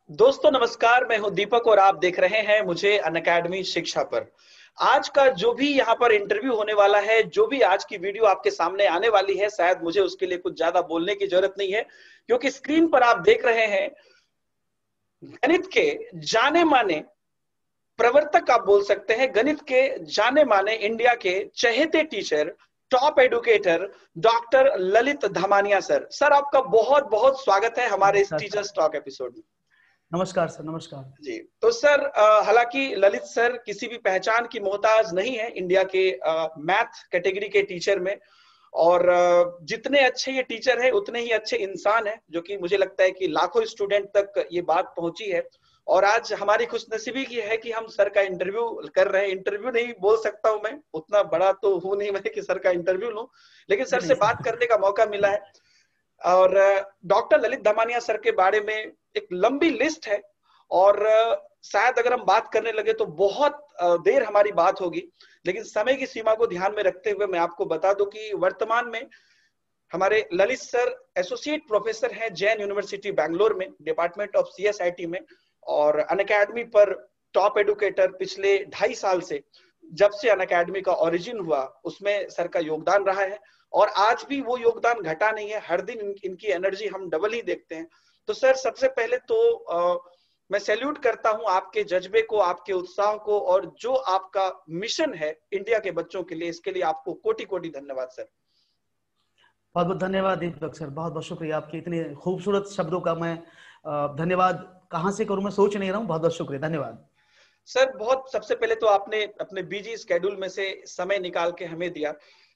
दोस्तों नमस्कार, मैं हूं दीपक और आप देख रहे हैं मुझे अनअकैडमी शिक्षा पर। आज का जो भी यहाँ पर इंटरव्यू होने वाला है, जो भी आज की वीडियो आपके सामने आने वाली है, शायद मुझे उसके लिए कुछ ज्यादा बोलने की जरूरत नहीं है, क्योंकि स्क्रीन पर आप देख रहे हैं गणित के जाने माने प्रवर्तक, आप बोल सकते हैं गणित के जाने माने इंडिया के चहेते teacher, top educator, doctor Lalit Dhamania sir. Sir, आपका बहुत बहुत स्वागत है हमारे इस नमस्कार सर। टीचर्स टॉक एपिसोड में। नमस्कार सर। नमस्कार जी तो सर, हालांकि ललित सर किसी भी पहचान की मोहताज नहीं है इंडिया के मैथ कैटेगरी के टीचर में। और जितने अच्छे ये टीचर है उतने ही अच्छे इंसान है, जो कि मुझे लगता है कि लाखों स्टूडेंट तक ये बात पहुंची है। और आज हमारी खुशनसीबी की है कि हम सर का इंटरव्यू कर रहे हैं। इंटरव्यू नहीं बोल सकता हूं मैं, उतना बड़ा तो हूं नहीं मैं कि सर का इंटरव्यू लूं, लेकिन जी सर नहीं से बात सर। करने का मौका मिला है। और डॉक्टर ललित धमानिया सर के बारे में एक लंबी लिस्ट है, और शायद अगर हम बात करने लगे तो बहुत देर हमारी बात होगी, लेकिन समय की सीमा को ध्यान में रखते हुए मैं आपको बता दूं कि वर्तमान में हमारे ललित सर एसोसिएट प्रोफेसर हैं जैन यूनिवर्सिटी बैंगलोर में, डिपार्टमेंट ऑफ सीएसआईटी में। और अनअकैडमी पर टॉप एडुकेटर पिछले 2.5 साल से, जब से अनअकैडमी का ओरिजिन हुआ, उसमें सर का योगदान रहा है। और आज भी वो योगदान घटा नहीं है, हर दिन इनकी एनर्जी हम डबल ही देखते हैं। तो सर, सबसे पहले तो मैं सैल्यूट करता हूं आपके जज्बे को, आपके उत्साह को, और जो आपका मिशन है इंडिया के बच्चों के लिए, इसके लिए आपको कोटि कोटि धन्यवाद सर। बहुत बहुत धन्यवाद दीपक सर। बहुत बहुत शुक्रिया आपके इतने खूबसूरत शब्दों का। मैं धन्यवाद कहाँ से करूं मैं सोच नहीं रहा हूं। बहुत बहुत शुक्रिया, धन्यवाद। सर, बहुत सबसे पहले तो आपने अपने बिजी स्केड्यूल में से समय निकाल के हमें दिया।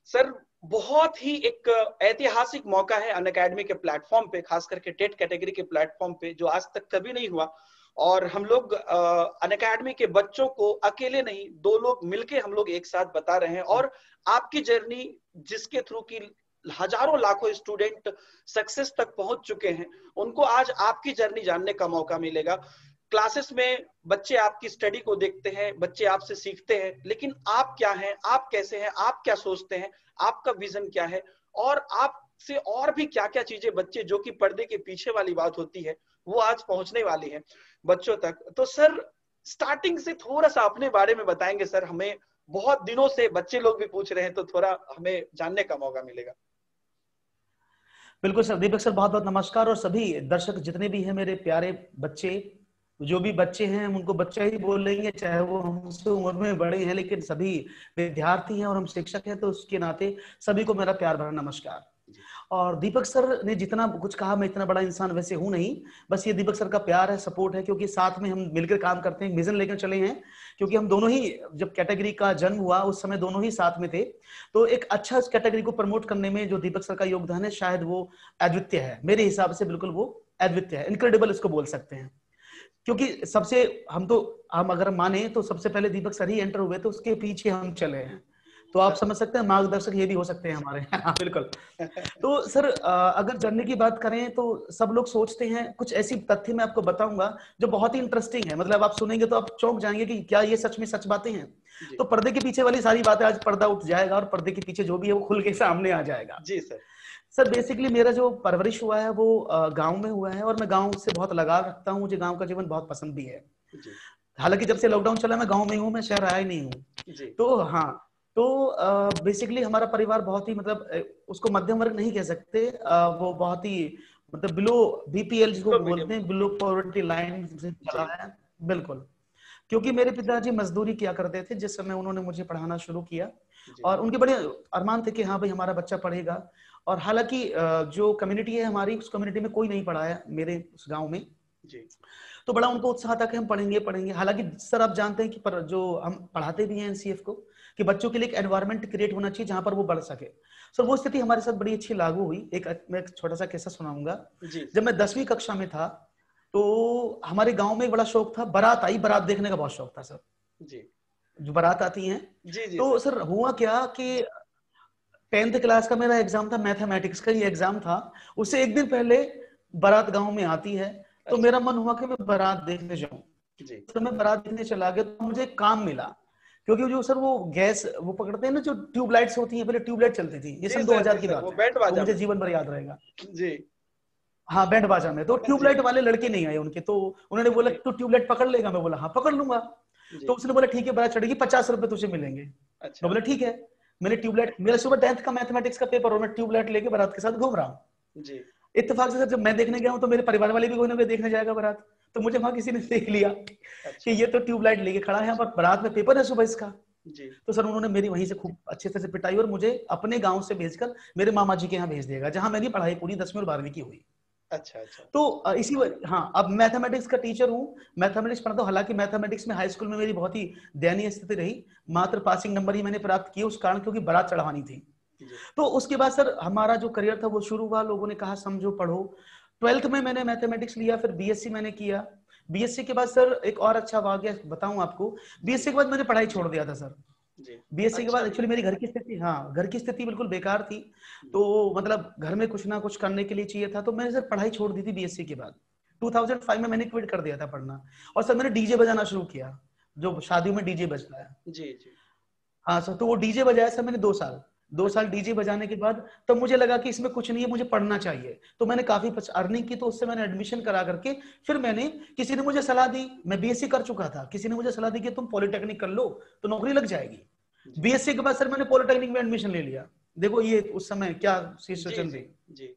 सर, बहुत ही एक ऐतिहासिक मौका है अनअकैडमी के प्लेटफॉर्म पे, खास करके टेट कैटेगरी के प्लेटफॉर्म पे, जो आज तक कभी नहीं हुआ। और हम लोग अनअकैडमी के बच्चों को अकेले नहीं, 2 लोग मिलके हम लोग एक साथ बता रहे हैं। और आपकी जर्नी, जिसके थ्रू की हजारों लाखों स्टूडेंट सक्सेस तक पहुंच चुके हैं, उनको आज आपकी जर्नी जानने का मौका मिलेगा। क्लासेस में बच्चे आपकी स्टडी को देखते हैं, बच्चे आपसे सीखते हैं, लेकिन आप क्या हैं, आप कैसे हैं, आप क्या सोचते हैं, आपका विजन क्या है, और आपसे और भी क्या क्या चीजें बच्चे, जो कि पर्दे के पीछे वाली बात होती है, वो आज पहुंचने वाली है बच्चों तक। तो सर, स्टार्टिंग से थोड़ा सा अपने बारे में बताएंगे सर? हमें बहुत दिनों से बच्चे लोग भी पूछ रहे हैं, तो थोड़ा हमें जानने का मौका मिलेगा। बिल्कुल सर। दीपक सर बहुत बहुत नमस्कार। और सभी दर्शक जितने भी हैं मेरे प्यारे बच्चे, जो भी बच्चे हैं हम उनको बच्चा ही बोलेंगे, चाहे वो हमसे उम्र में बड़े हैं, लेकिन सभी विद्यार्थी हैं और हम शिक्षक हैं, तो उसके नाते सभी को मेरा प्यार भरा नमस्कार। और दीपक सर ने जितना कुछ कहा, मैं इतना बड़ा इंसान वैसे हूं नहीं, बस ये दीपक सर का प्यार है, सपोर्ट है, क्योंकि साथ में हम मिलकर काम करते हैं, विजन लेकर चले हैं। क्योंकि हम दोनों ही, जब कैटेगरी का जन्म हुआ उस समय दोनों ही साथ में थे, तो एक अच्छा इस कैटेगरी को प्रमोट करने में जो दीपक सर का योगदान है, शायद वो अद्वितीय है मेरे हिसाब से। बिल्कुल वो अद्वितीय है, इनक्रेडिबल इसको बोल सकते हैं। क्योंकि सबसे, हम अगर माने तो सबसे पहले दीपक सर ही एंटर हुए, तो उसके पीछे हम चले हैं। तो आप समझ सकते हैं मार्गदर्शक ये भी हो सकते हैं हमारे। हाँ, बिल्कुल। तो सर, अगर जर्नी की बात करें तो सब लोग सोचते हैं, कुछ ऐसी तथ्य मैं आपको बताऊंगा जो बहुत ही इंटरेस्टिंग है। मतलब आप सुनेंगे तो आप चौंक जाएंगे कि क्या ये सच में सच बातें हैं। जी तो पर्दे के पीछे वाली सारी बातें, आज पर्दा उठ जाएगा और पर्दे के पीछे जो भी है वो खुल के सामने आ जाएगा। जी सर। सर, बेसिकली मेरा जो परवरिश हुआ है वो गांव में हुआ है, और मैं गांव से बहुत लगाव रखता हूँ। मुझे गांव का जीवन बहुत पसंद भी है। जी हालांकि जब से लॉकडाउन चला मैं गांव में हूँ, मैं शहर आया ही नहीं हूँ। जी तो हाँ, तो बेसिकली हमारा परिवार बहुत ही, मतलब उसको मध्यम वर्ग नहीं कह सकते, वो बहुत ही, मतलब बिलो बीपीएल जिसको लो मीडियम। बोलते हैं, बिलो पॉवर्टी लाइन से जी चला है। बिल्कुल। क्योंकि मेरे पिताजी मजदूरी किया करते थे जिस समय उन्होंने मुझे पढ़ाना शुरू किया, जी और उनके बड़े अरमान थे कि हाँ भाई हमारा बच्चा पढ़ेगा। और हालांकि जो कम्युनिटी है हमारी, उस कम्युनिटी में कोई नहीं पढ़ा है मेरे उस गांव में। जी तो बड़ा उनको उत्साह था कि हम पढ़ेंगे पढ़ेंगे। हालांकि सर आप जानते हैं कि पर जो हम पढ़ाते भी हैं एनसीएफ को, कि बच्चों के लिए एक एनवायरनमेंट क्रिएट होना चाहिए जहां पर वो बढ़ सके। सर, वो स्थिति हमारे साथ बड़ी अच्छी लागू हुई। मैं एक छोटा सा किस्सा सुनाऊंगा। जी जब मैं 10वीं कक्षा में था, तो हमारे गांव में एक बड़ा शौक था, बारात आई, बारात देखने का बहुत शौक था सर। जी जो बारात आती है, जी जी तो सर। सर हुआ क्या कि 10th क्लास का मेरा एग्जाम था, मैथमेटिक्स का ही एग्जाम था। उससे एक दिन पहले बारात गांव में आती है, तो अच्छा। मेरा मन हुआ कि मैं बारात देखने जाऊं। जी तो मैं बारात देखने चला गया, तो मुझे काम मिला। क्योंकि जो सर वो गैस वो पकड़ते हैं ना, जो ट्यूबलाइट्स होती हैं, पहले ट्यूबलाइट चलती थी, ये जी सन सर। 2000 जी की सर, बात वो है, बैंड वो बाजा मुझे में। जीवन भर याद रहेगा। जी हाँ बैंड बाजा में। तो ट्यूबलाइट वाले लड़के नहीं आए उनके, तो उन्होंने बोला तू ट्यूबलाइट पकड़ लेगा? मैं बोला हाँ पकड़ लूंगा। तो उसने बोला ठीक है बारात चढ़ेगी, 50 रुपए तुझे मिलेंगे। मैं बोला ठीक है। मैंने ट्यूबलाइट, मेरा सुबह 10th का मैथमेटिक्स का पेपर और मैं ट्यूबलाइट लेके बारात के साथ घूम रहा हूँ। इत्तेफाक से सर जब मैं देखने गया हूँ तो मेरे परिवार वाले भी कोई ना कोई देखने जाएगा बारात, तो मुझे वहां किसी ने देख लिया कि ये तो ट्यूबलाइट लेके खड़ा है यहाँ पर, बारात में पेपर है सुबह इसका। तो सर उन्होंने मेरी वहीं से खूब अच्छे से पिटाई और मुझे अपने गांव से भेजकर मेरे मामा जी के यहाँ भेज देगा, जहां मेरी पढ़ाई पूरी 10वीं और 12वीं की हुई। अच्छा। तो इसी हाँ, अब मैथमेटिक्स का टीचर हूँ, मैथमेटिक्स पढ़ता हूँ। हालांकि मैथमेटिक्स में हाई स्कूल में मेरी बहुत ही दयनीय स्थिति रही, मात्र पासिंग नंबर ही मैंने प्राप्त किए उस कारण, क्योंकि बारात चढ़ानी थी। तो उसके बाद सर हमारा जो करियर था वो शुरू हुआ, लोगों ने कहा समझो पढ़ो। 12th में मैंने मैथमेटिक्स लिया, फिर बीएससी मैंने किया। बीएससी के बाद सर एक और अच्छा वाकया बताऊं आपको, बीएससी के बाद मैंने पढ़ाई छोड़ दिया था सर। बीएससी के बाद एक्चुअली मेरी घर की स्थिति, हाँ घर की स्थिति बिल्कुल बेकार थी, तो मतलब घर में कुछ ना कुछ करने के लिए चाहिए था, तो मैंने सर पढ़ाई छोड़ दी थी बीएससी के बाद। 2005 में मैंने क्विट कर दिया था पढ़ना, और सर मैंने डीजे बजाना शुरू किया, जो शादियों में डीजे बजता है। जी। हाँ सर, तो वो डीजे बजाया सर मैंने 2 साल डीजे बजाने के बाद तब मुझे लगा कि इसमें कुछ नहीं है, मुझे पढ़ना चाहिए। तो मैंने काफी अर्निंग की, तो उससे मैंने एडमिशन करा करके फिर मैंने, किसी ने मुझे सलाह दी, मैं बीएससी कर चुका था, किसी ने मुझे सलाह दी कि तुम पॉलिटेक्निक कर लो तो नौकरी लग जाएगी। बीएससी के बाद सर मैंने पॉलिटेक्निक में एडमिशन ले लिया। देखो ये उस समय क्या सिचुएशन थी।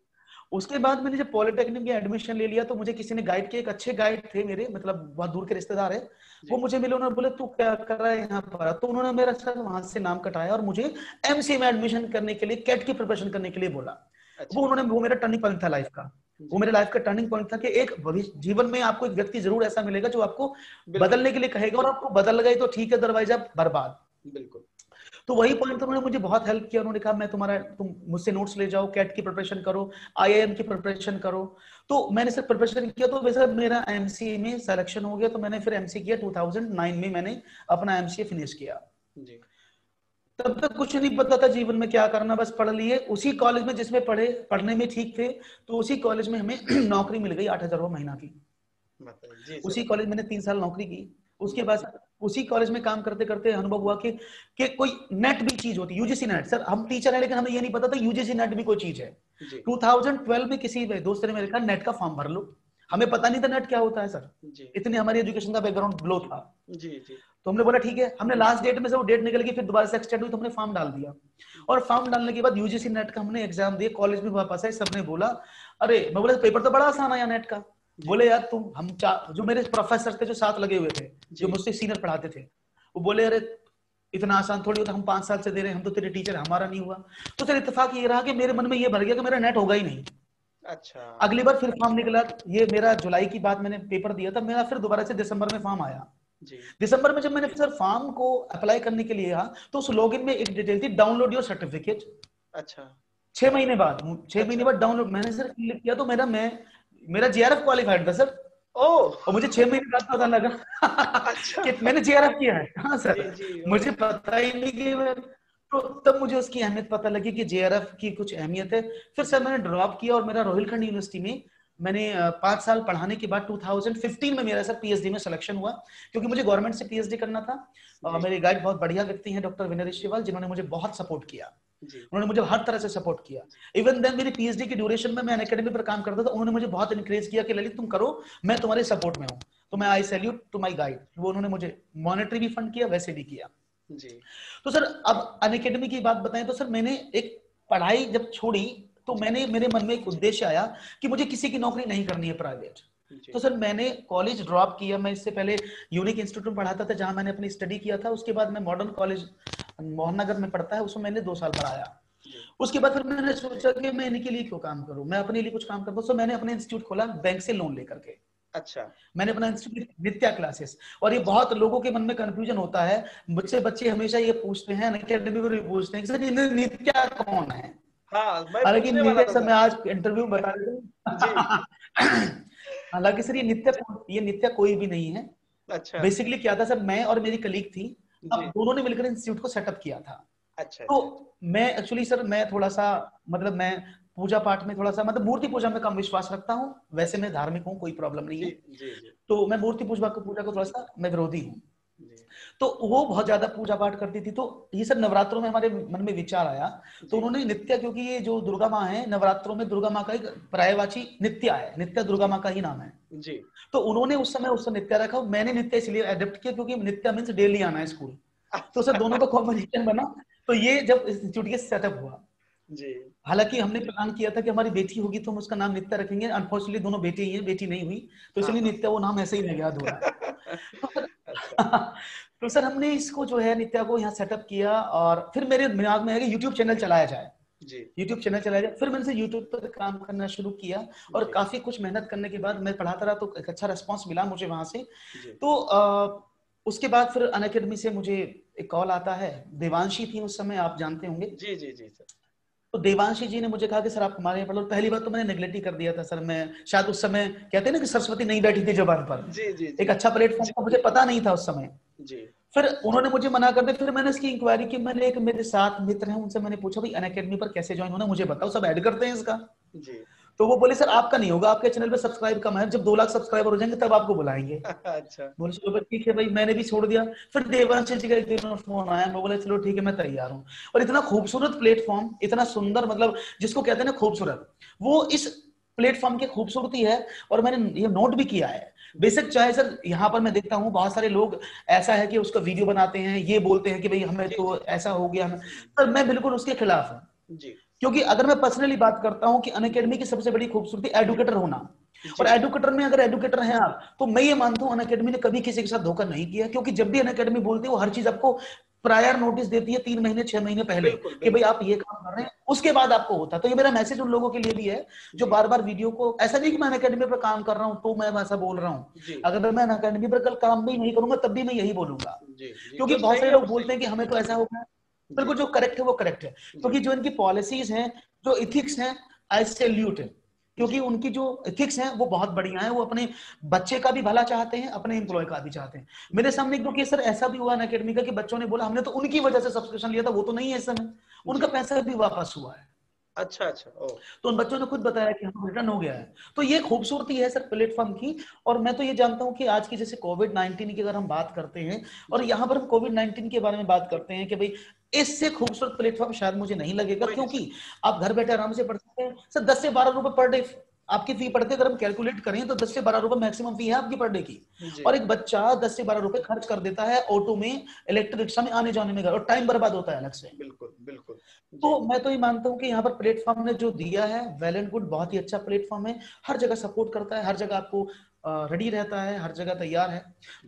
उसके बाद मैंने जब पॉलिटेक्निक में एडमिशन ले लिया तो मुझे किसी ने गाइड किया, एक अच्छे गाइड थे मेरे, मतलब बहुत दूर के रिश्तेदार है, वो मुझे मिले, उन्होंने बोले तू क्या कर रहा है यहाँ पर, तो उन्होंने मेरा सर वहां से नाम कटाया और मुझे एमसीए में एडमिशन करने के लिए, कैट की प्रिपरेशन करने के लिए बोला। वो मेरा टर्निंग पॉइंट था लाइफ का, वो मेरे लाइफ का टर्निंग पॉइंट था कि एक भविष्य जीवन में आपको एक व्यक्ति जरूर ऐसा मिलेगा जो आपको बदलने के लिए कहेगा, और आपको बदल गए तो ठीक है, अदरवाइज आप बर्बाद। बिल्कुल। तो वही पॉइंट उन्होंने मुझे बहुत हेल्प किया। उन्होंने कहा मैं तुम मुझसे नोट्स ले जाओ, कैट की प्रिपरेशन करो, आईआईएम की प्रिपरेशन करो। तो मैंने सिर्फ प्रिपरेशन किया, तो वैसे मेरा एमसीए में सिलेक्शन हो गया, तो मैंने फिर एमसीए किया। 2009 में मैंने अपना एमसीए फिनिश किया। तब तक कुछ नहीं पता था जीवन में क्या करना, बस पढ़ लिए उसी कॉलेज में जिसमें पढ़ने में ठीक थे, तो उसी कॉलेज में हमें नौकरी मिल गई 8,000 महीना की। उसी कॉलेज मैंने 3 साल नौकरी की। उसके बाद उसी कॉलेज में काम करते करते अनुभव हुआ कि कोई नेट भी चीज होती, यूजीसी नेट। सर हम टीचर हैं लेकिन हमें ये नहीं पता था यूजीसी नेट भी कोई चीज है। 2012 में किसी दोस्त ने मेरे कहा नेट का फॉर्म भर लो, हमें पता नहीं था नेट क्या होता है सर, इतनी हमारी एजुकेशन का बैकग्राउंड लो था। तो हमने बोला ठीक है, हमने लास्ट डेट में से वो डेट निकल गई, फिर दोबारा से एक्सटेंड हुई, तो हमने फॉर्म डाल दिया। और फॉर्म डालने के बाद यूजीसी नेट का हमने एग्जाम दिए, कॉलेज में वापस आए, सबने बोला अरे, मैं बोला पेपर तो बड़ा आसान आया नेट का। बोले यार तुम, हम जो मेरे प्रोफेसर थे जो साथ लगे हुए थे, जो मुझसे सीनियर पढ़ाते थे, वो बोले अरे इतना आसान थोड़ी होता, हम 5 साल से दे रहे हैं, हम तो तेरे टीचर, हमारा नहीं हुआ। तो सर इत्तेफाक ये रहा कि मेरे मन में ये भर गया कि मेरा नेट होगा ही नहीं। अच्छा। अगली बार फिर फॉर्म निकला, ये मेरा जुलाई की बात, मैंने पेपर दिया था, मेरा फिर दोबारा से दिसंबर में फॉर्म आया। दिसंबर में जब मैंने सर फॉर्म को अप्लाई करने के लिए तो उस लॉगिन में एक डिटेल थी, डाउनलोड योर सर्टिफिकेट। अच्छा। 6 महीने बाद डाउनलोड मैंने सर क्लिक किया, तो मेरा जेआरएफ क्वालिफाइड था सर। और मुझे 6 महीने बाद पता लगा अच्छा। कि मैंने जेआरएफ किया है। हाँ सर, मुझे पता ही नहीं कि तो तब मुझे उसकी अहमियत पता लगी कि जेआरएफ की कुछ अहमियत है। फिर सर मैंने ड्रॉप किया और मेरा रोहिलखंड यूनिवर्सिटी में मैंने 5 साल पढ़ाने के बाद 2015 में मेरा सर पीएचडी में सिलेक्शन हुआ, क्योंकि मुझे गवर्नमेंट से पीएचडी करना था। मेरे गाइड बहुत बढ़िया व्यक्ति हैं, डॉक्टर विनय ऋषिवाल, जिन्होंने मुझे बहुत सपोर्ट किया, उन्होंने मुझे हर तरह से सपोर्ट किया। इवन देन मेरी पीएचडी की ड्यूरेशन में मैं अनअकैडमी पर काम करता था, उन्होंने मुझे बहुत इनकरेज किया कि ललित तुम करो, मैं तुम्हारे सपोर्ट में हूँ। तो मैं I salute to my guide, वो उन्होंने मुझे मॉनेटरी भी फंड किया, वैसे भी किया जी। तो सर अब अनअकैडमी की बात बताएं तो सर मैंने एक पढ़ाई जब छोड़ी तो मेरे मन में एक उद्देश्य आया कि मुझे किसी की नौकरी नहीं करनी है प्राइवेट। तो सर मैंने कॉलेज ड्रॉप किया। मैं इससे पहले यूनिक इंस्टीट्यूट में पढ़ाता था, जहां मैंने अपनी स्टडी किया था। उसके बाद मैं मॉडर्न कॉलेज मोहन नगर में पढ़ता है, उसमें मैंने 2 साल पढ़ाया। उसके बाद फिर मैंने सोचा कि मैं इनके लिए क्यों काम करूं, मैं अपने लिए कुछ काम करता हूं। तो मैंने अपना इंस्टीट्यूट खोला बैंक से लोन लेकर के। अच्छा। मैंने अपना इंस्टीट्यूट नित्या क्लासेस, और ये बहुत लोगों के मन में कंफ्यूजन होता है, मुझसे बच्चे हमेशा ये पूछते हैं, अनअकैडमी में पूछते हैं कि सर ये नित्या कौन है। हालांकि नित्या सर मैं आज इंटरव्यू में बता रहा हूँ हालांकि सर ये नित्या कोई भी नहीं है। अच्छा। बेसिकली क्या था सर, मैं और मेरी कलीग थी, अब दोनों ने मिलकर इंस्टीट्यूट को सेटअप किया था। अच्छा। तो मैं एक्चुअली सर मैं थोड़ा सा मतलब मैं पूजा पाठ में थोड़ा सा मतलब मूर्ति पूजा में कम विश्वास रखता हूँ। वैसे मैं धार्मिक हूँ, कोई प्रॉब्लम नहीं है। तो मैं मूर्ति पूजा को थोड़ा सा मैं विरोधी हूँ। तो वो बहुत ज्यादा पूजा पाठ करती थी। तो ये सब नवरात्रों में हमारे मन में विचार आया, तो उन्होंने नित्या, क्योंकि ये जो दुर्गा माँ है नवरात्रों में, दुर्गा माँ का एक पर्यायवाची नित्या है, नित्या दुर्गा माँ का ही नाम है जी। तो उन्होंने उस समय उससे नित्या रखा। मैंने नित्या इसलिए एडेप्ट किया क्योंकि नित्या मीन्स डेली आना है स्कूल, तो सर दोनों का कॉम्बिनेशन बना। तो ये जब इंस्टीट्यूट के सेटअप हुआ जी। हालांकि हमने प्लान किया था कि हमारी बेटी होगी तो हम उसका नाम नित्या रखेंगे, अनफॉर्चुनेटली दोनों बेटी ही हैं, बेटी नहीं हुई, तो हाँ, इसलिए हाँ। नित्या वो नाम ऐसे ही रह गया अधूरा है। तो सर अच्छा। तो सर हमने इसको जो है नित्या को यहाँ सेटअप किया, और फिर मेरे दिमाग में है कि यूट्यूब चैनल चलाया जाए, जी। यूट्यूब चैनल चलाया जाए। फिर मैंने से यूट्यूब पर काम करना शुरू किया, और जी। काफी कुछ मेहनत करने के बाद मैं पढ़ाता रहा तो एक अच्छा रिस्पॉन्स मिला मुझे वहां से। जी। तो उसके बाद फिर अनअकैडमी से मुझे एक कॉल आता है, देवांशी थी उस समय, आप जानते होंगे। जी। जी। जी सर। तो देवांशी जी ने मुझे कहा कि सर आप हमारे यहाँ पढ़ लो। पहली बात तो मैंने नेगलेक्ट ही कर दिया था सर, मैं शायद उस समय कहते हैं ना कि सरस्वती नहीं बैठी थी जबान पर, जी। जी। एक जी। अच्छा प्लेटफॉर्म का मुझे पता नहीं था उस समय। जी। फिर उन्होंने मुझे मना कर दिया। फिर मैंने इसकी इंक्वायरी की, मैंने एक मेरे साथ मित्र हैं उनसे मैंने पूछा भाई अनअकैडमी पर कैसे ज्वाइन होना, मुझे बताओ, सब ऐड करते हैं इसका। जी। तो वो बोले सर आपका नहीं होगा, आपके चैनल पे सब्सक्राइब कम है, जब 2 लाख सब्सक्राइबर हो जाएंगे तब आपको बुलाएंगे। अच्छा। बोले चलो ठीक है भाई, मैंने भी छोड़ दिया। फिर देवांशी जी का एक दिन फोन आया, मैं बोला चलो ठीक है मैं तैयार हूँ। और इतना खूबसूरत प्लेटफॉर्म, इतना सुंदर, मतलब जिसको कहते हैं ना खूबसूरत, वो इस प्लेटफॉर्म की खूबसूरती है। और मैंने ये नोट भी किया है, बेशक चाहे सर यहाँ पर मैं देखता हूँ बहुत सारे लोग ऐसा है कि उसका वीडियो बनाते हैं, ये बोलते हैं कि भाई हमें जी। तो जी। ऐसा हो गया, पर मैं बिल्कुल उसके खिलाफ हूँ। जी। क्योंकि अगर मैं पर्सनली बात करता हूं कि अनअकैडमी की सबसे बड़ी खूबसूरती एडुकेटर होना, और जी। एडुकेटर में अगर एडुकेटर हैं आप, तो मैं ये मानता हूं अनअकैडमी ने कभी किसी के साथ धोखा नहीं किया। क्योंकि जब भी अनअकैडमी बोलती है वो हर चीज आपको प्रायर नोटिस देती है 3 महीने 6 महीने पहले, बिल्कुल, कि भाई बिल्कुल। आप ये काम कर रहे हैं, उसके बाद आपको होता। तो ये मेरा मैसेज उन लोगों के लिए भी है जो जी। बार बार वीडियो को, ऐसा नहीं कि मैं अनअकैडमी पर काम कर रहा हूं तो मैं ऐसा बोल रहा हूं, जी। अगर मैं अनअकैडमी पर कल काम भी नहीं करूंगा तब भी मैं यही बोलूंगा। जी। जी। क्योंकि जो बहुत सही सारे है लोग वो सही बोलते हैं कि हमें तो ऐसा हो गया, है। जी। बिल्कुल जो करेक्ट है वो करेक्ट है। जी। क्योंकि जो इनकी पॉलिसीज हैं, जो इथिक्स हैं, आई सैल्यूट है। क्योंकि जी। उनकी जो इथिक्स हैं वो बहुत बढ़िया है, वो अपने बच्चे का भी भला चाहते हैं, अपने जी। एम्प्लॉय का भी चाहते हैं। मेरे सामने एक दो केस सर ऐसा भी हुआ ना अकेडमी का कि बच्चों ने बोला हमने तो उनकी वजह से सब्सक्रिप्शन लिया था, वो तो नहीं है इस समय, उनका जी। पैसा भी वापस हुआ है। अच्छा, अच्छा। ओ। तो उन बच्चों ने खुद बताया कि हम रिटर्न हो गया है। तो ये खूबसूरती है सर प्लेटफॉर्म की। और मैं तो ये जानता हूं कि आज की जैसे कोविड 19 की अगर हम बात करते हैं, और जी। यहाँ पर हम कोविड 19 के बारे में बात करते हैं कि भाई इससे खूबसूरत प्लेटफॉर्म शायद मुझे नहीं लगेगा। कोई नहीं क्योंकि सर। आप घर बैठे आराम से पढ़ सकते हैं सर, 10 से 12 रुपए पर डे आपकी फी पड़ती है। अगर हम कैलकुलेट करें तो 10 से 12 रुपए मैक्सिमम फी है आपकी पर डे की। जी। और एक बच्चा 10 से 12 रुपए खर्च कर देता है ऑटो में, इलेक्ट्रिक रिक्शा में आने जाने में, और टाइम बर्बाद होता है अलग से। बिल्कुल, बिल्कुल। जी। तो मैं तो ये मानता हूँ कि यहाँ पर प्लेटफॉर्म ने जो दिया है वेल एंड गुड, बहुत ही अच्छा प्लेटफॉर्म है, हर जगह सपोर्ट करता है, हर जगह आपको रेडी रहता है, हर जगह तैयार है।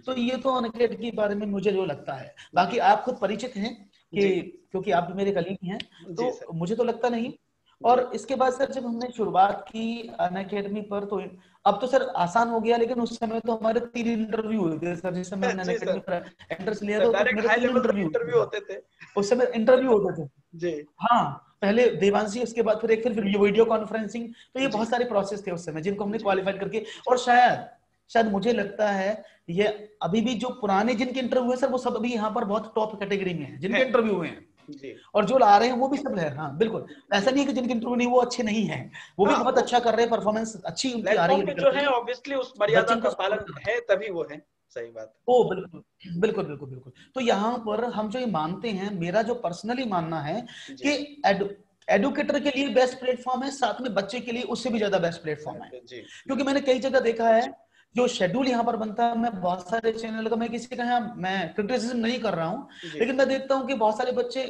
तो जी। ये तो अनअकैडमी के बारे में मुझे जो लगता है। जी। बाकी आप खुद परिचित हैं कि, जी। क्योंकि आप भी मेरे कलीग हैं, जी सर। तो मुझे तो लगता नहीं। जी। और इसके बाद सर जब हमने शुरुआत की अनअकैडमी पर, तो अब तो सर आसान हो गया, लेकिन उस समय तो हमारे 3 इंटरव्यू हुए थे सर। जिस समय हमने जी अनअकैडमी सर। पर एंट्रेंस लिया था तो डायरेक्ट मेरे हाई 3 लेवल इंटरव्यू हुए इंटरव्यू थे। होते थे। उस समय इंटरव्यू होते थे। जी। हाँ, पहले देवांशी, उसके बाद फिर एक फिर वीडियो कॉन्फ्रेंसिंग। तो ये जी। बहुत सारे प्रोसेस थे उस समय जिनको हमने जी। क्वालिफाइड करके। जी। और शायद शायद मुझे लगता है ये अभी भी जो पुराने जिनके इंटरव्यू है सर, वो सब अभी यहाँ पर बहुत टॉप कैटेगरी में है जिनके है। इंटरव्यू हुए हैं। जी। और जो ला रहे हैं वो भी सब है, हाँ बिल्कुल। ऐसा जी। नहीं है कि जिनके इंटरव्यू नहीं वो अच्छे नहीं है, वो भी हाँ, बहुत वो अच्छा कर रहे हैं, परफॉर्मेंस अच्छी उनकी आ रही प्लेटफॉर्म है पे निकल जो है करके, ऑब्वियसली उस मर्यादा बच्चे का को सपोर्ट पालन कर रहे हैं। है तभी वो है। सही बात ओ बिल्कुल बिल्कुल बिल्कुल बिल्कुल। तो यहाँ पर हम जो ये मानते हैं, मेरा जो पर्सनली मानना है है। कि जी। एडुकेटर के लिए बेस्ट प्लेटफॉर्म है, साथ में बच्चे के लिए उससे भी ज्यादा बेस्ट प्लेटफॉर्म है। जी। क्योंकि बिल्कुल। मैंने कई जगह देखा है जो शेड्यूल यहाँ पर बनता है, मैं बहुत सारे चैनल का, मैं किसी का यहाँ मैं क्रिटिसिज्म नहीं कर रहा हूँ, जी। लेकिन मैं देखता हूँ कि बहुत सारे बच्चे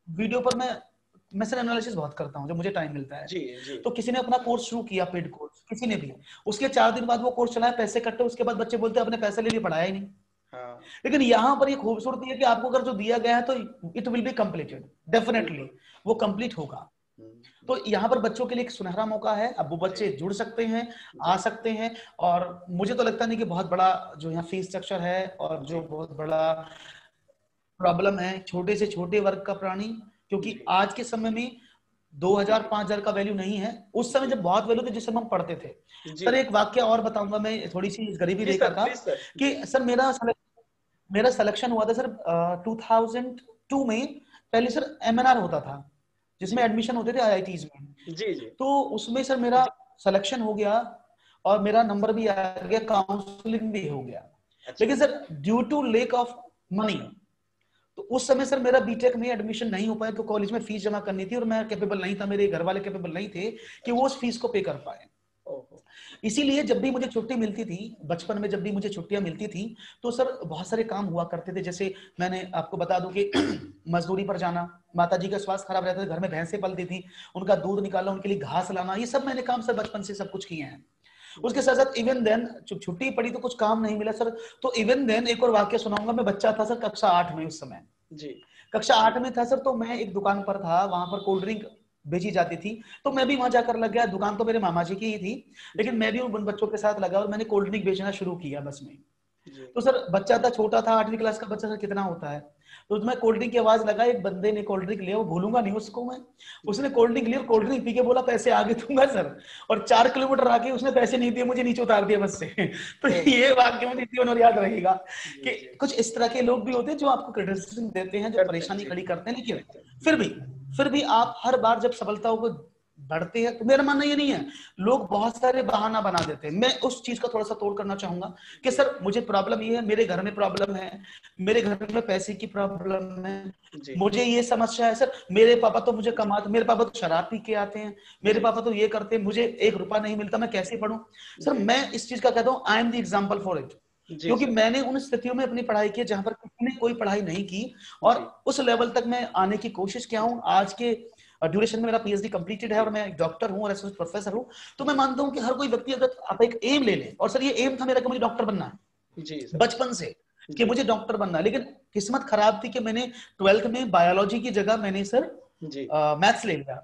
वीडियो पर, मैं सर एनालिसिस बहुत करता हूँ जब मुझे टाइम मिलता है। जी। जी। तो किसी ने अपना कोर्स शुरू किया, पेड कोर्स, किसी ने भी, उसके 4 दिन बाद वो कोर्स चलाया, पैसे कट्टे, उसके बाद बच्चे बोलते हैं अपने पैसे ले लिए, पढ़ाया ही नहीं। हाँ। लेकिन यहाँ पर ये खूबसूरती है कि आपको अगर जो दिया गया है तो it will be completed, definitely बिल्कुल। वो कंप्लीट होगा। तो जी। यहाँ पर बच्चों के लिए एक सुनहरा मौका है, अब वो जी। बच्चे जुड़ सकते हैं, आ जी। सकते हैं। और मुझे तो लगता नहीं कि बहुत बड़ा जो यहाँ फीस स्ट्रक्चर है, और जो जी। बहुत बड़ा प्रॉब्लम है छोटे से छोटे वर्ग का प्राणी। क्योंकि जी। आज के समय में 2000 5000 का वैल्यू नहीं है, उस समय जी। जब बहुत वैल्यू थी जिस समय हम पढ़ते थे। जी। सर एक वाक्य और बताऊंगा मैं, थोड़ी सी गरीबी जी रेखा सर, का, प्लीज सर। कि जी। सर मेरा सिलेक्शन हुआ था सर 2002 में। पहले सर एमएनआर होता था जिसमें जी। एडमिशन होते थे आईआईटीज में। जी। जी। तो उसमें सर मेरा सिलेक्शन हो गया, और मेरा नंबर भी आ गया, काउंसलिंग भी हो गया। अच्छा। लेकिन sir due to lack of money. तो उस समय सर मेरा बीटेक में एडमिशन नहीं हो पाया, तो कॉलेज में फीस जमा करनी थी और मैं कैपेबल नहीं था, मेरे घर वाले कैपेबल नहीं थे कि वो उस फीस को पे कर पाए। इसीलिए जब भी मुझे छुट्टी मिलती थी बचपन में, जब भी मुझे छुट्टियां मिलती थी, तो सर बहुत सारे काम हुआ करते थे। जैसे मैंने आपको बता दूं कि मजदूरी पर जाना, माताजी का स्वास्थ्य खराब रहता था, घर में भैंसें पलती थी, उनका दूध निकालना, उनके लिए घास लाना, ये सब मैंने काम सर बचपन से सब कुछ किए हैं। उसके साथ साथ इवन देन छुट्टी पड़ी तो कुछ काम नहीं मिला सर, तो इवन देन एक और वाक्य सुनाऊंगा। मैं बच्चा था सर, कक्षा 8 में, उस समय जी कक्षा 8 में था सर, तो मैं एक दुकान पर था, वहां पर कोल्ड ड्रिंक बेची जाती थी, तो मैं भी वहां जाकर लग गया। दुकान तो मेरे मामा जी की ही थी, लेकिन मैं भी उन बच्चों के साथ लगा और मैंने कोल्ड ड्रिंक बेचना शुरू किया बस में। तो सर बच्चा था, छोटा था, 8वीं क्लास का बच्चा, सर कितना होता है, तो मैं कोल्ड ड्रिंक की आवाज लगा, एक बंदे ने कोल्ड ड्रिंक लिया, वो भूलूंगा नहीं उसको मैं, उसने कोल्ड ड्रिंक लिया, कोल्ड ड्रिंक पी के बोला पैसे आगे दूंगा सर, और 4 किलोमीटर आके उसने पैसे नहीं दिए, मुझे नीचे उतार दिया बस से। तो ये वाक्य मुझे जीवन और याद रहेगा कि कुछ इस तरह के लोग भी होते हैं जो आपको क्रिटिसिज्म देते हैं, जो परेशानी खड़ी करते हैं, लेकिन फिर भी आप हर बार जब सफलताओं को बढ़ते हैं, तो मेरा मानना ये नहीं है, लोग बहुत सारे बहाना बना देते हैं। मैं उस चीज का थोड़ा सा तोड़ करना चाहूंगा कि सर मुझे प्रॉब्लम ये है, मेरे घर में प्रॉब्लम है, मेरे घर में पैसे की प्रॉब्लम है, मुझे ये समस्या है सर, मेरे पापा तो मुझे कमाते, मेरे पापा तो शराब पी के आते हैं, मेरे पापा तो ये करते हैं, मुझे 1 रुपया नहीं मिलता, मैं कैसे पढूं। सर मैं इस चीज का कहता हूँ, I am the example for it, क्योंकि मैंने उन स्थितियों में अपनी पढ़ाई की जहां पर किसी ने कोई पढ़ाई नहीं की, और उस लेवल तक मैं आने की कोशिश किया हूं। आज के ड्यूरेशन में मेरा पीएचडी कंप्लीटेड है और मैं एक डॉक्टर हूं और एसोसिएट प्रोफेसर हूं। तो मैं मानता हूं कि हर कोई व्यक्ति अगर आप एक एम ले ले, और सर ये एम था मेरा कि मुझे डॉक्टर बनना है बचपन से, कि मुझे डॉक्टर बनना है, लेकिन किस्मत खराब थी कि मैंने 12th में बायोलॉजी की जगह मैंने सर मैथ्स ले लिया,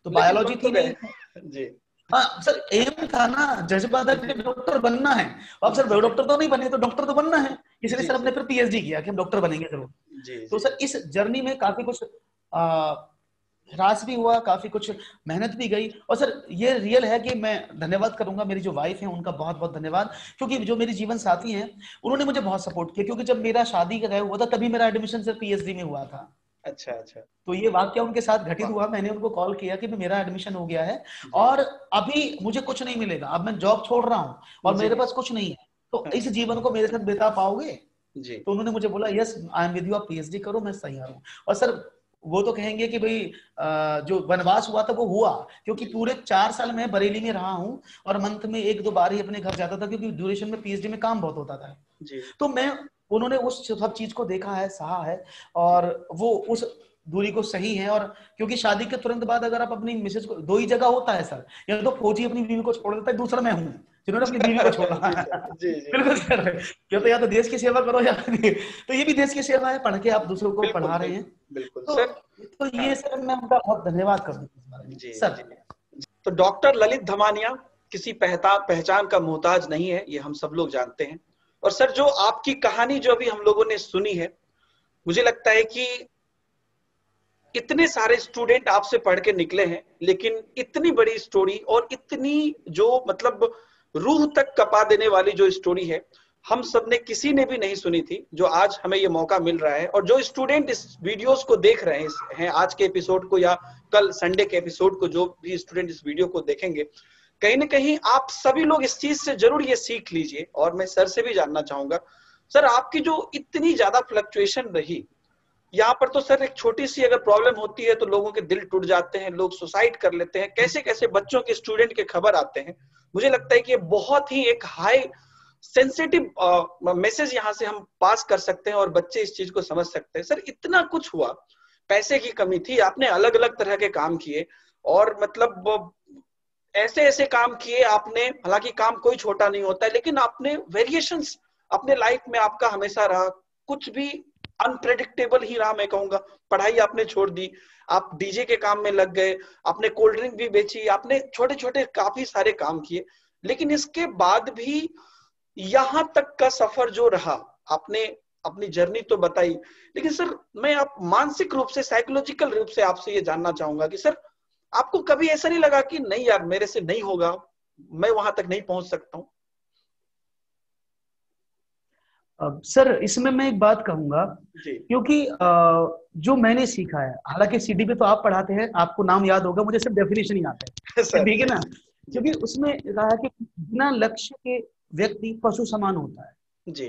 तो बायोलॉजी थी नहीं। हाँ सर, एम था ना, जज्बा था कि डॉक्टर बनना है। अब सर डॉक्टर तो नहीं बने, तो डॉक्टर तो बनना है, इसलिए सर हमने फिर पीएचडी किया कि हम डॉक्टर बनेंगे जरूर। तो सर इस जर्नी में काफी कुछ ह्रास भी हुआ, काफी कुछ मेहनत भी गई, और सर ये रियल है कि मैं धन्यवाद करूंगा मेरी जो वाइफ है उनका, बहुत बहुत धन्यवाद, क्योंकि जो मेरी जीवन साथी हैं उन्होंने मुझे बहुत सपोर्ट किया, क्योंकि जब मेरा शादी का हुआ था तभी मेरा एडमिशन सर पीएचडी में हुआ था। अच्छा अच्छा। तो ये वाक्य उनके साथ घटित हुआ, मैंने उनको कॉल किया कि मेरा एडमिशन हो गया है और अभी मुझे कुछ नहीं मिलेगा, अब मैं जॉब छोड़ रहा हूँ और मेरे पास कुछ नहीं है, तो इस जीवन को मेरे साथ बिता पाओगे? तो उन्होंने मुझे बोला yes I am with you, आप पीएचडी करो, मैं तैयार हूँ। और सर वो तो कहेंगे कि भाई जो वनवास हुआ था वो हुआ, क्योंकि पूरे 4 साल मैं बरेली में रहा हूँ और मंथ में 1-2 बार ही अपने घर जाता था, क्योंकि ड्यूरेशन में पीएचडी में काम बहुत होता था। तो मैं उन्होंने उस सब चीज को देखा है, सहा है, और वो उस दूरी को सही है। और क्योंकि शादी के तुरंत बाद अगर आप अपनी मिसेज को, 2 ही जगह होता है सर, या तो फौजी अपनी बीवी को छोड़ देता है, दूसरा मैं हूँ जिन्होंने अपनी बीवी को छोड़ा। बिल्कुल सर, या तो देश की सेवा करो, या तो ये भी देश की सेवा है, पढ़ के आप दूसरों को पढ़ा रहे हैं। बिल्कुल तो ये सर मैं उनका बहुत धन्यवाद करूंगा सर। तो डॉक्टर ललित धमानिया किसी पहचान का मोहताज नहीं है, ये हम सब लोग जानते हैं। और सर जो आपकी कहानी जो अभी हम लोगों ने सुनी है, मुझे लगता है कि इतने सारे स्टूडेंट आपसे पढ़ के निकले हैं, लेकिन इतनी बड़ी स्टोरी और इतनी जो मतलब रूह तक कपा देने वाली जो स्टोरी है, हम सब ने किसी ने भी नहीं सुनी थी, जो आज हमें ये मौका मिल रहा है। और जो स्टूडेंट इस वीडियोस को देख रहे हैं, आज के एपिसोड को या कल संडे के एपिसोड को, जो भी स्टूडेंट इस वीडियो को देखेंगे, कहीं ना कहीं आप सभी लोग इस चीज से जरूर ये सीख लीजिए। और मैं सर से भी जानना चाहूंगा, सर आपकी जो इतनी ज्यादा फ्लक्चुएशन रही यहाँ पर, तो सर एक छोटी सी अगर प्रॉब्लम होती है तो लोगों के दिल टूट जाते हैं, लोग सुसाइड कर लेते हैं, कैसे कैसे बच्चों के, स्टूडेंट के खबर आते हैं। मुझे लगता है कि ये बहुत ही एक हाई सेंसिटिव मैसेज यहाँ से हम पास कर सकते हैं और बच्चे इस चीज को समझ सकते हैं। सर इतना कुछ हुआ, पैसे की कमी थी, आपने अलग अलग तरह के काम किए, और मतलब ऐसे ऐसे काम किए आपने, हालांकि काम कोई छोटा नहीं होता है, लेकिन आपने वेरिएशंस अपने लाइफ में आपका हमेशा रहा, कुछ भी अनप्रेडिक्टेबल ही रहा। मैं कहूंगा पढ़ाई आपने छोड़ दी, आप डीजे के काम में लग गए, आपने कोल्ड ड्रिंक भी बेची, आपने छोटे छोटे काफी सारे काम किए, लेकिन इसके बाद भी यहां तक का सफर जो रहा, आपने अपनी जर्नी तो बताई, लेकिन सर मैं आप मानसिक रूप से, साइकोलॉजिकल रूप से आपसे ये जानना चाहूंगा कि सर आपको कभी ऐसा नहीं लगा कि नहीं यार मेरे से नहीं होगा, मैं वहां तक नहीं पहुंच सकता हूं? सर इसमें मैं एक बात कहूंगा, क्योंकि जो मैंने सीखा है, हालांकि सीडी पे तो आप पढ़ाते हैं, आपको नाम याद होगा, मुझे सिर्फ डेफिनेशन ही आता है, ठीक है ना, क्योंकि उसमें कहा कि बिना लक्ष्य के व्यक्ति पशु समान होता है जी।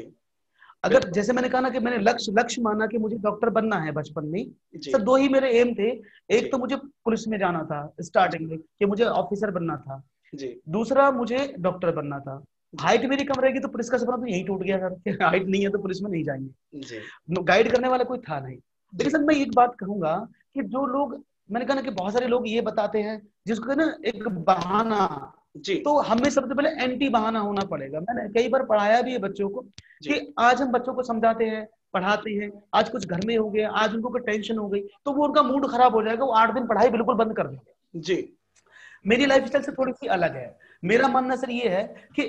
अगर जैसे मैंने कहा ना कि मैंने लक्ष्य माना कि मुझे डॉक्टर बनना है बचपन में। जी सर 2 ही मेरे एम थे। जी एक तो मुझे पुलिस में जाना था स्टार्टिंग में, कि मुझे ऑफिसर बनना था। जी दूसरा मुझे डॉक्टर बनना था। जी हाइट मेरी कम रहेगी तो पुलिस का सपना तो यही टूट गया सर, कि हाइट नहीं है तो पुलिस में नहीं जाएंगे। जी गाइड करने वाला कोई था नहीं। लेकिन जी सर मैं एक बात कहूंगा कि जो लोग, मैंने कहा ना कि बहुत सारे लोग ये बताते हैं जिसको ना एक बहाना, जी तो हमें सबसे पहले एंटी बहाना होना पड़ेगा। मैंने कई बार पढ़ाया भी है बच्चों को जी कि आज हम बच्चों को समझाते हैं, पढ़ाते हैं, आज कुछ घर में हो गया, आज उनको कोई टेंशन हो गई, तो वो उनका मूड खराब हो जाएगा, वो 8 दिन पढ़ाई बिल्कुल बंद कर देंगे। जी मेरी लाइफ स्टाइल से थोड़ी सी अलग है। जी मेरा मानना सर ये है कि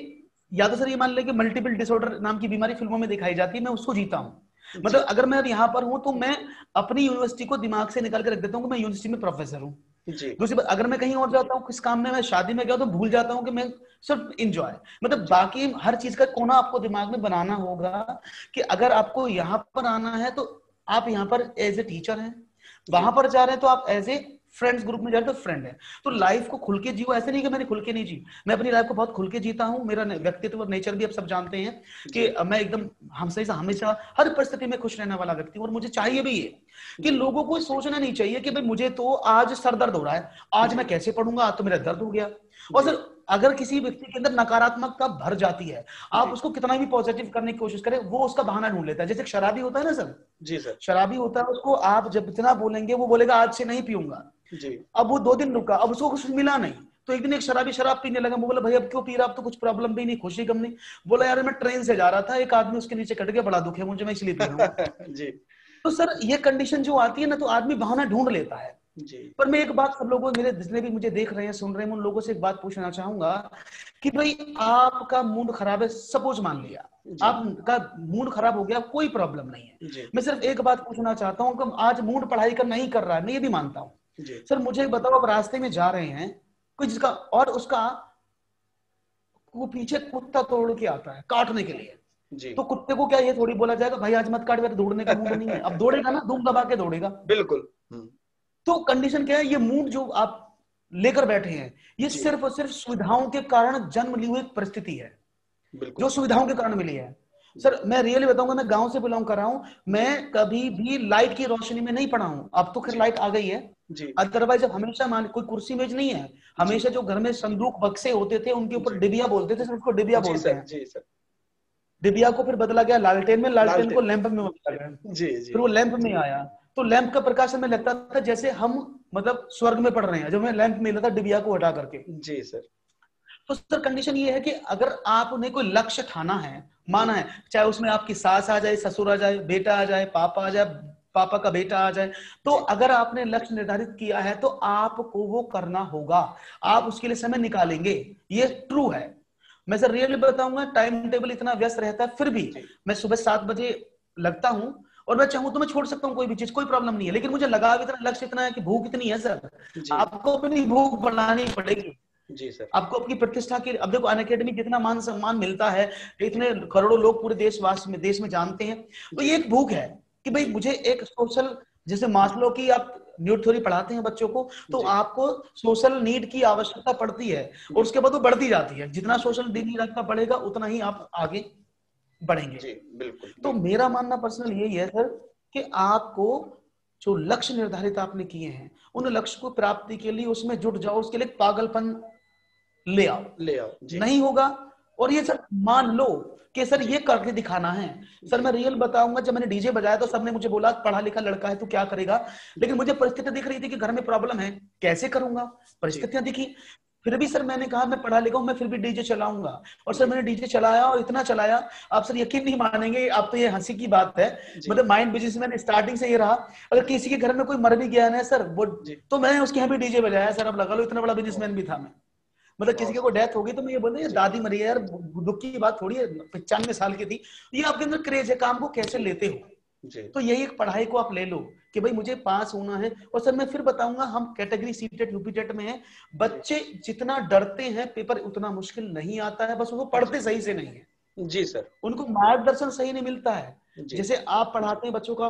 या तो सर ये मान ले कि मल्टीपल डिसऑर्डर नाम की बीमारी फिल्मों में दिखाई जाती है, मैं उसको जीता हूँ। मतलब जी अगर मैं अब यहाँ पर हूँ तो मैं अपनी यूनिवर्सिटी को दिमाग से निकाल के रख देता हूँ कि मैं यूनिवर्सिटी में प्रोफेसर हूँ। जी दूसरी बात, अगर मैं कहीं और जाता हूँ किस काम में, मैं शादी में गया तो भूल जाता हूँ कि मैं सिर्फ इंजॉय, मतलब जी बाकी हर चीज का कोना आपको दिमाग में बनाना होगा कि अगर आपको यहाँ पर आना है तो आप यहाँ पर एज ए टीचर हैं, जी वहां पर जा रहे हैं तो आप एज ए फ्रेंड्स ग्रुप में जा रहे हैं तो फ्रेंड है। तो जी लाइफ को खुल के जियो, ऐसे नहीं कि मैंने खुल के नहीं जी, मैं अपनी लाइफ को बहुत खुल के जीता हूँ। मेरा व्यक्तित्व और नेचर भी आप सब जानते हैं कि जी मैं एकदम हमेशा हमेशा हर परिस्थिति में खुश रहने वाला व्यक्ति हूँ। और मुझे चाहिए भी ये कि जी लोगों को सोचना नहीं चाहिए कि भाई मुझे तो आज सर दर्द हो रहा है, आज जी मैं कैसे पढ़ूंगा, आज तो मेरा दर्द हो गया। और जी सर अगर किसी व्यक्ति के अंदर नकारात्मकता भर जाती है, आप जी उसको कितना भी पॉजिटिव करने की कोशिश करें, वो उसका बहाना ढूंढ लेता है। जैसे एक शराबी होता है ना सर, जी सर शराबी होता है, उसको आप जब इतना बोलेंगे वो बोलेगा आज से नहीं पीऊंगा। जी अब वो 2 दिन रुका, अब उसको कुछ मिला नहीं, तो एक दिन एक शराबी शराब पीने लगा। वो बोला भाई अब क्यों पी रहा, अब तो कुछ प्रॉब्लम भी नहीं, खुशी गम नहीं। बोला यार मैं ट्रेन से जा रहा था, एक आदमी उसके नीचे कट गया, बड़ा दुख है मुझे, मैं इसलिए पी रहा हूँ। जी तो सर ये कंडीशन जो आती है ना, तो आदमी बहाना ढूंढ लेता है। जी पर मैं एक बात सब लोगों, मेरे जितने भी मुझे देख रहे हैं सुन रहे हैं, उन लोगों से एक बात पूछना चाहूंगा कि भाई आपका मूड खराब है, सपोज मान लिया जी आपका मूड खराब हो गया, कोई प्रॉब्लम नहीं है। जी मैं सिर्फ एक बात पूछना चाहता हूँ कि आज मूड पढ़ाई का नहीं कर रहा है, मैं ये भी मानता हूँ। जी सर मुझे बताओ, आप रास्ते में जा रहे हैं कोई जिसका, और उसका वो पीछे कुत्ता तोड़ के आता है काटने के लिए, जी तो कुत्ते को क्या ये थोड़ी बोला जाएगा भाई आज मत काट, मेरा दौड़ने का मूड नहीं है? अब दौड़ेगा ना, धूम दबा के दौड़ेगा। बिल्कुल तो कंडीशन क्या है, ये मूड जो आप लेकर बैठे हैं, ये जी सिर्फ और सिर्फ सुविधाओं के कारण जन्म ली हुई एक परिस्थिति है, जो बिल्कुल सुविधाओं के कारण मिली है। जी सर मैं रियली बताऊंगा, मैं गांव से बिलोंग कर रहा हूं, जी मैं कभी भी लाइट की रोशनी में नहीं पढ़ा हूं। अब तो खैर जी लाइट आ गई है, जी अदरवाइज जब हमेशा मान कोई कुर्सी मेज नहीं है, जी हमेशा जो घर में संदूक बक्से होते थे उनके ऊपर जी डिबिया बोलते थे, सिर्फ उसको डिबिया जी बोलते सर हैं। जी सर डिबिया को फिर बदला गया लालटेन में, लालटेन को लालटेन लैंप में बदला गया, जी जी फिर वो लैंप में आया। तो लैंप का प्रकाश हमें लगता था जैसे हम मतलब स्वर्ग में पढ़ रहे हैं, जब हमें लैंप मिला था डिबिया को हटा करके। जी सर तो सर कंडीशन ये है कि अगर आपने कोई लक्ष्य ठाना है, जी माना है, चाहे उसमें आपकी सास आ जाए, ससुर आ जाए, बेटा आ जाए, पापा आ जाए, पापा का बेटा आ जाए, तो जी अगर आपने लक्ष्य निर्धारित किया है तो आपको वो करना होगा, आप जी उसके लिए समय निकालेंगे, ये जी ट्रू है। मैं सर रियली बताऊंगा, टाइम टेबल इतना व्यस्त रहता है, फिर भी जी मैं सुबह 7 बजे लगता हूं, और मैं चाहूं तो मैं छोड़ सकता हूं कोई भी चीज, कोई प्रॉब्लम नहीं है। लेकिन मुझे लगाव इतना, लक्ष्य इतना है कि भूख इतनी है सर, जी आपको अपनी भूख बढ़ानी पड़ेगी। जी सर आपको अपनी प्रतिष्ठा के, अब देखो अनअकैडमी जितना मान सम्मान मिलता है, इतने करोड़ों लोग पूरे देश में जानते हैं, तो जी ये एक भूख है कि भाई जी मुझे एक सोशल, जैसे मास्लो की आप न्यूड थ्योरी पढ़ाते हैं बच्चों को, तो जी आपको सोशल नीड की आवश्यकता पड़ती है, और जी उसके बाद वो बढ़ती जाती है, जितना जी सोशल नीड आपका बढ़ेगा उतना ही आप आगे बढ़ेंगे। जी बिल्कुल तो बिल्कुल मेरा मानना पर्सनल यही है सर कि आपको जो लक्ष्य निर्धारित आपने किए हैं, उन जी लक्ष्य को प्राप्ति के लिए उसमें जुट जाओ, उसके लिए पागलपन ले आओ, ले आओ जी नहीं होगा। और ये सर मान लो कि सर जी ये करके दिखाना है। सर जी मैं रियल बताऊंगा, जब मैंने डीजे बजाया तो सबने मुझे बोला पढ़ा लिखा लड़का है तू क्या करेगा, लेकिन जी मुझे परिस्थिति दिख रही थी कि घर में प्रॉब्लम है, कैसे करूंगा, जी परिस्थितियां दिखी। फिर भी सर मैंने कहा मैं पढ़ा लिखा हूं, मैं फिर भी डीजे चलाऊंगा। और सर जी मैंने डीजे चलाया, और इतना चलाया, आप सर यकीन नहीं मानेंगे, आप तो ये हंसी की बात है, जी मतलब माइंड बिजनेसमैन स्टार्टिंग से ये रहा, अगर जी किसी के घर में कोई मर भी गया ना सर, वो जी तो मैंने उसके यहाँ भी डीजे बजाया सर, अब लगा लो इतना बड़ा वाह बिजनेसमैन भी था मैं। मतलब वाह किसी की सर कोई डेथ होगी तो मैं ये बोलूँ जी दादी मरी है यार, दुख की बात थोड़ी है, 95 साल की थी। ये आपके अंदर क्रेज है, काम को कैसे जी लेते हो। जी तो यही एक पढ़ाई को आप ले लो कि भाई मुझे पास होना है। और सर मैं फिर बताऊंगा, हम कैटेगरी सीटेट यूपीटेट में है, जी बच्चे जितना डरते हैं पेपर उतना मुश्किल नहीं आता है, बस वो पढ़ते सही से नहीं है, जी सर उनको मार्गदर्शन सही नहीं मिलता है। जी जैसे आप पढ़ाते हैं बच्चों का,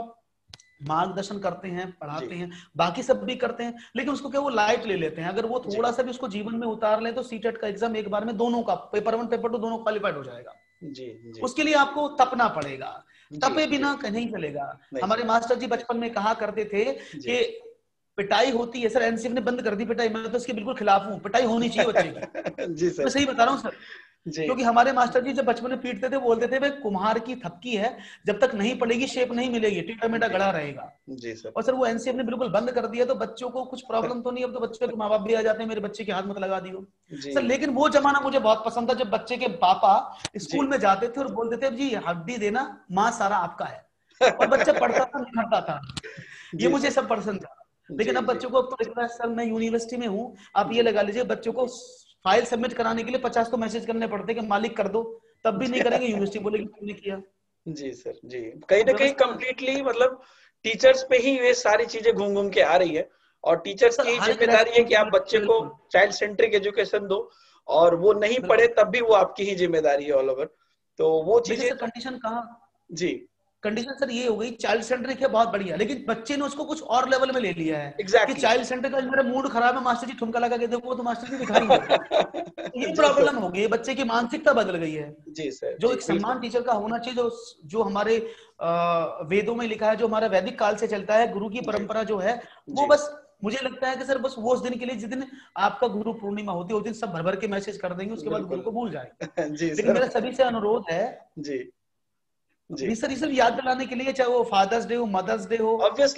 मार्गदर्शन करते हैं, जी पढ़ाते हैं, बाकी सब भी करते हैं, लेकिन उसको क्या वो लाइट ले लेते हैं। अगर वो जी थोड़ा सा भी उसको जीवन में उतार ले तो सीटेट का एग्जाम एक बार में दोनों का पेपर 1 पेपर 2 दोनों क्वालिफाइड हो जाएगा। जी जी। उसके लिए आपको तपना पड़ेगा, तपे बिना नहीं चलेगा। हमारे मास्टर जी बचपन में कहा करते थे कि पिटाई होती है सर, एनसीएफ ने बंद कर दी पिटाई, मैं तो इसके बिल्कुल खिलाफ हूँ, पिटाई होनी चाहिए बच्चे की। जी सर, मैं सही बता रहा हूँ सर, जी। क्योंकि हमारे मास्टर जी जब बचपन में पीटते थे बोलते थे भाई कुम्हार की थपकी है, जब तक नहीं पड़ेगी शेप नहीं मिलेगी, टेढ़ा मेढ़ा गड़ा रहेगा। जी सर। और सर वो एनसीएफ ने बिल्कुल बंद कर दिया, तो बच्चों को कुछ प्रॉब्लम तो नहीं, अब तो बच्चों के माँ बाप भी आ जाते हैं मेरे बच्चे के हाथ मत लगा दियो सर। लेकिन वो जमाना मुझे बहुत पसंद था जब बच्चे के पापा स्कूल में जाते थे और बोलते थे जी हड्डी देना, माँ सारा आपका है, और बच्चा पढ़ता था निखरता था। ये मुझे सब पसंद था। लेकिन अब बच्चों को अब तो लिखना है सर, मैं यूनिवर्सिटी में हूँ, आप ये लगा लीजिए बच्चों को फाइल सबमिट कराने के लिए 50 तो मैसेज करने पड़ते कि मालिक कर दो, तब भी नहीं करेंगे, यूनिवर्सिटी बोलेगी तुमने किया। जी सर, जी। कहीं ना कहीं कंप्लीटली मतलब टीचर्स पे ही ये सारी चीजें घूम घूम के आ रही है, और टीचर्स की जिम्मेदारी है कि आप बच्चे को चाइल्ड सेंट्रिक एजुकेशन दो, और वो नहीं पढ़े तब भी वो आपकी ही जिम्मेदारी है ऑल ओवर। तो वो चीजें कंडीशन कहाँ जी, कंडीशन सर ये हो गई, चाइल्ड सेंट्रिक है बहुत बढ़िया, लेकिन बच्चे ने उसको कुछ और लेवल में ले लिया है। exactly. कि चाइल्ड सेंट्रिक का मेरा मूड खराब है, मास्टर जी ठुमका लगा के देखो तो मास्टर जी दिखाई नहीं। ये प्रॉब्लम हो गई, बच्चे की मानसिकता बदल गई है। जी सर, जो एक सम्मान टीचर का होना चाहिए, जो हमारे वेदों में लिखा है, जो हमारा वैदिक काल से चलता है, गुरु की परंपरा जो है वो, बस मुझे लगता है कि सर बस वो उस दिन के लिए, जिस दिन आपका गुरु पूर्णिमा होती है उस दिन सब भर भर के मैसेज कर देंगे, उसके बाद गुरु को भूल जाएंगे। लेकिन मेरा सभी से अनुरोध है जी सर, ये सब याद दिलाने के लिए, चाहे वो फादर्स डे हो, मदर्स डे हो,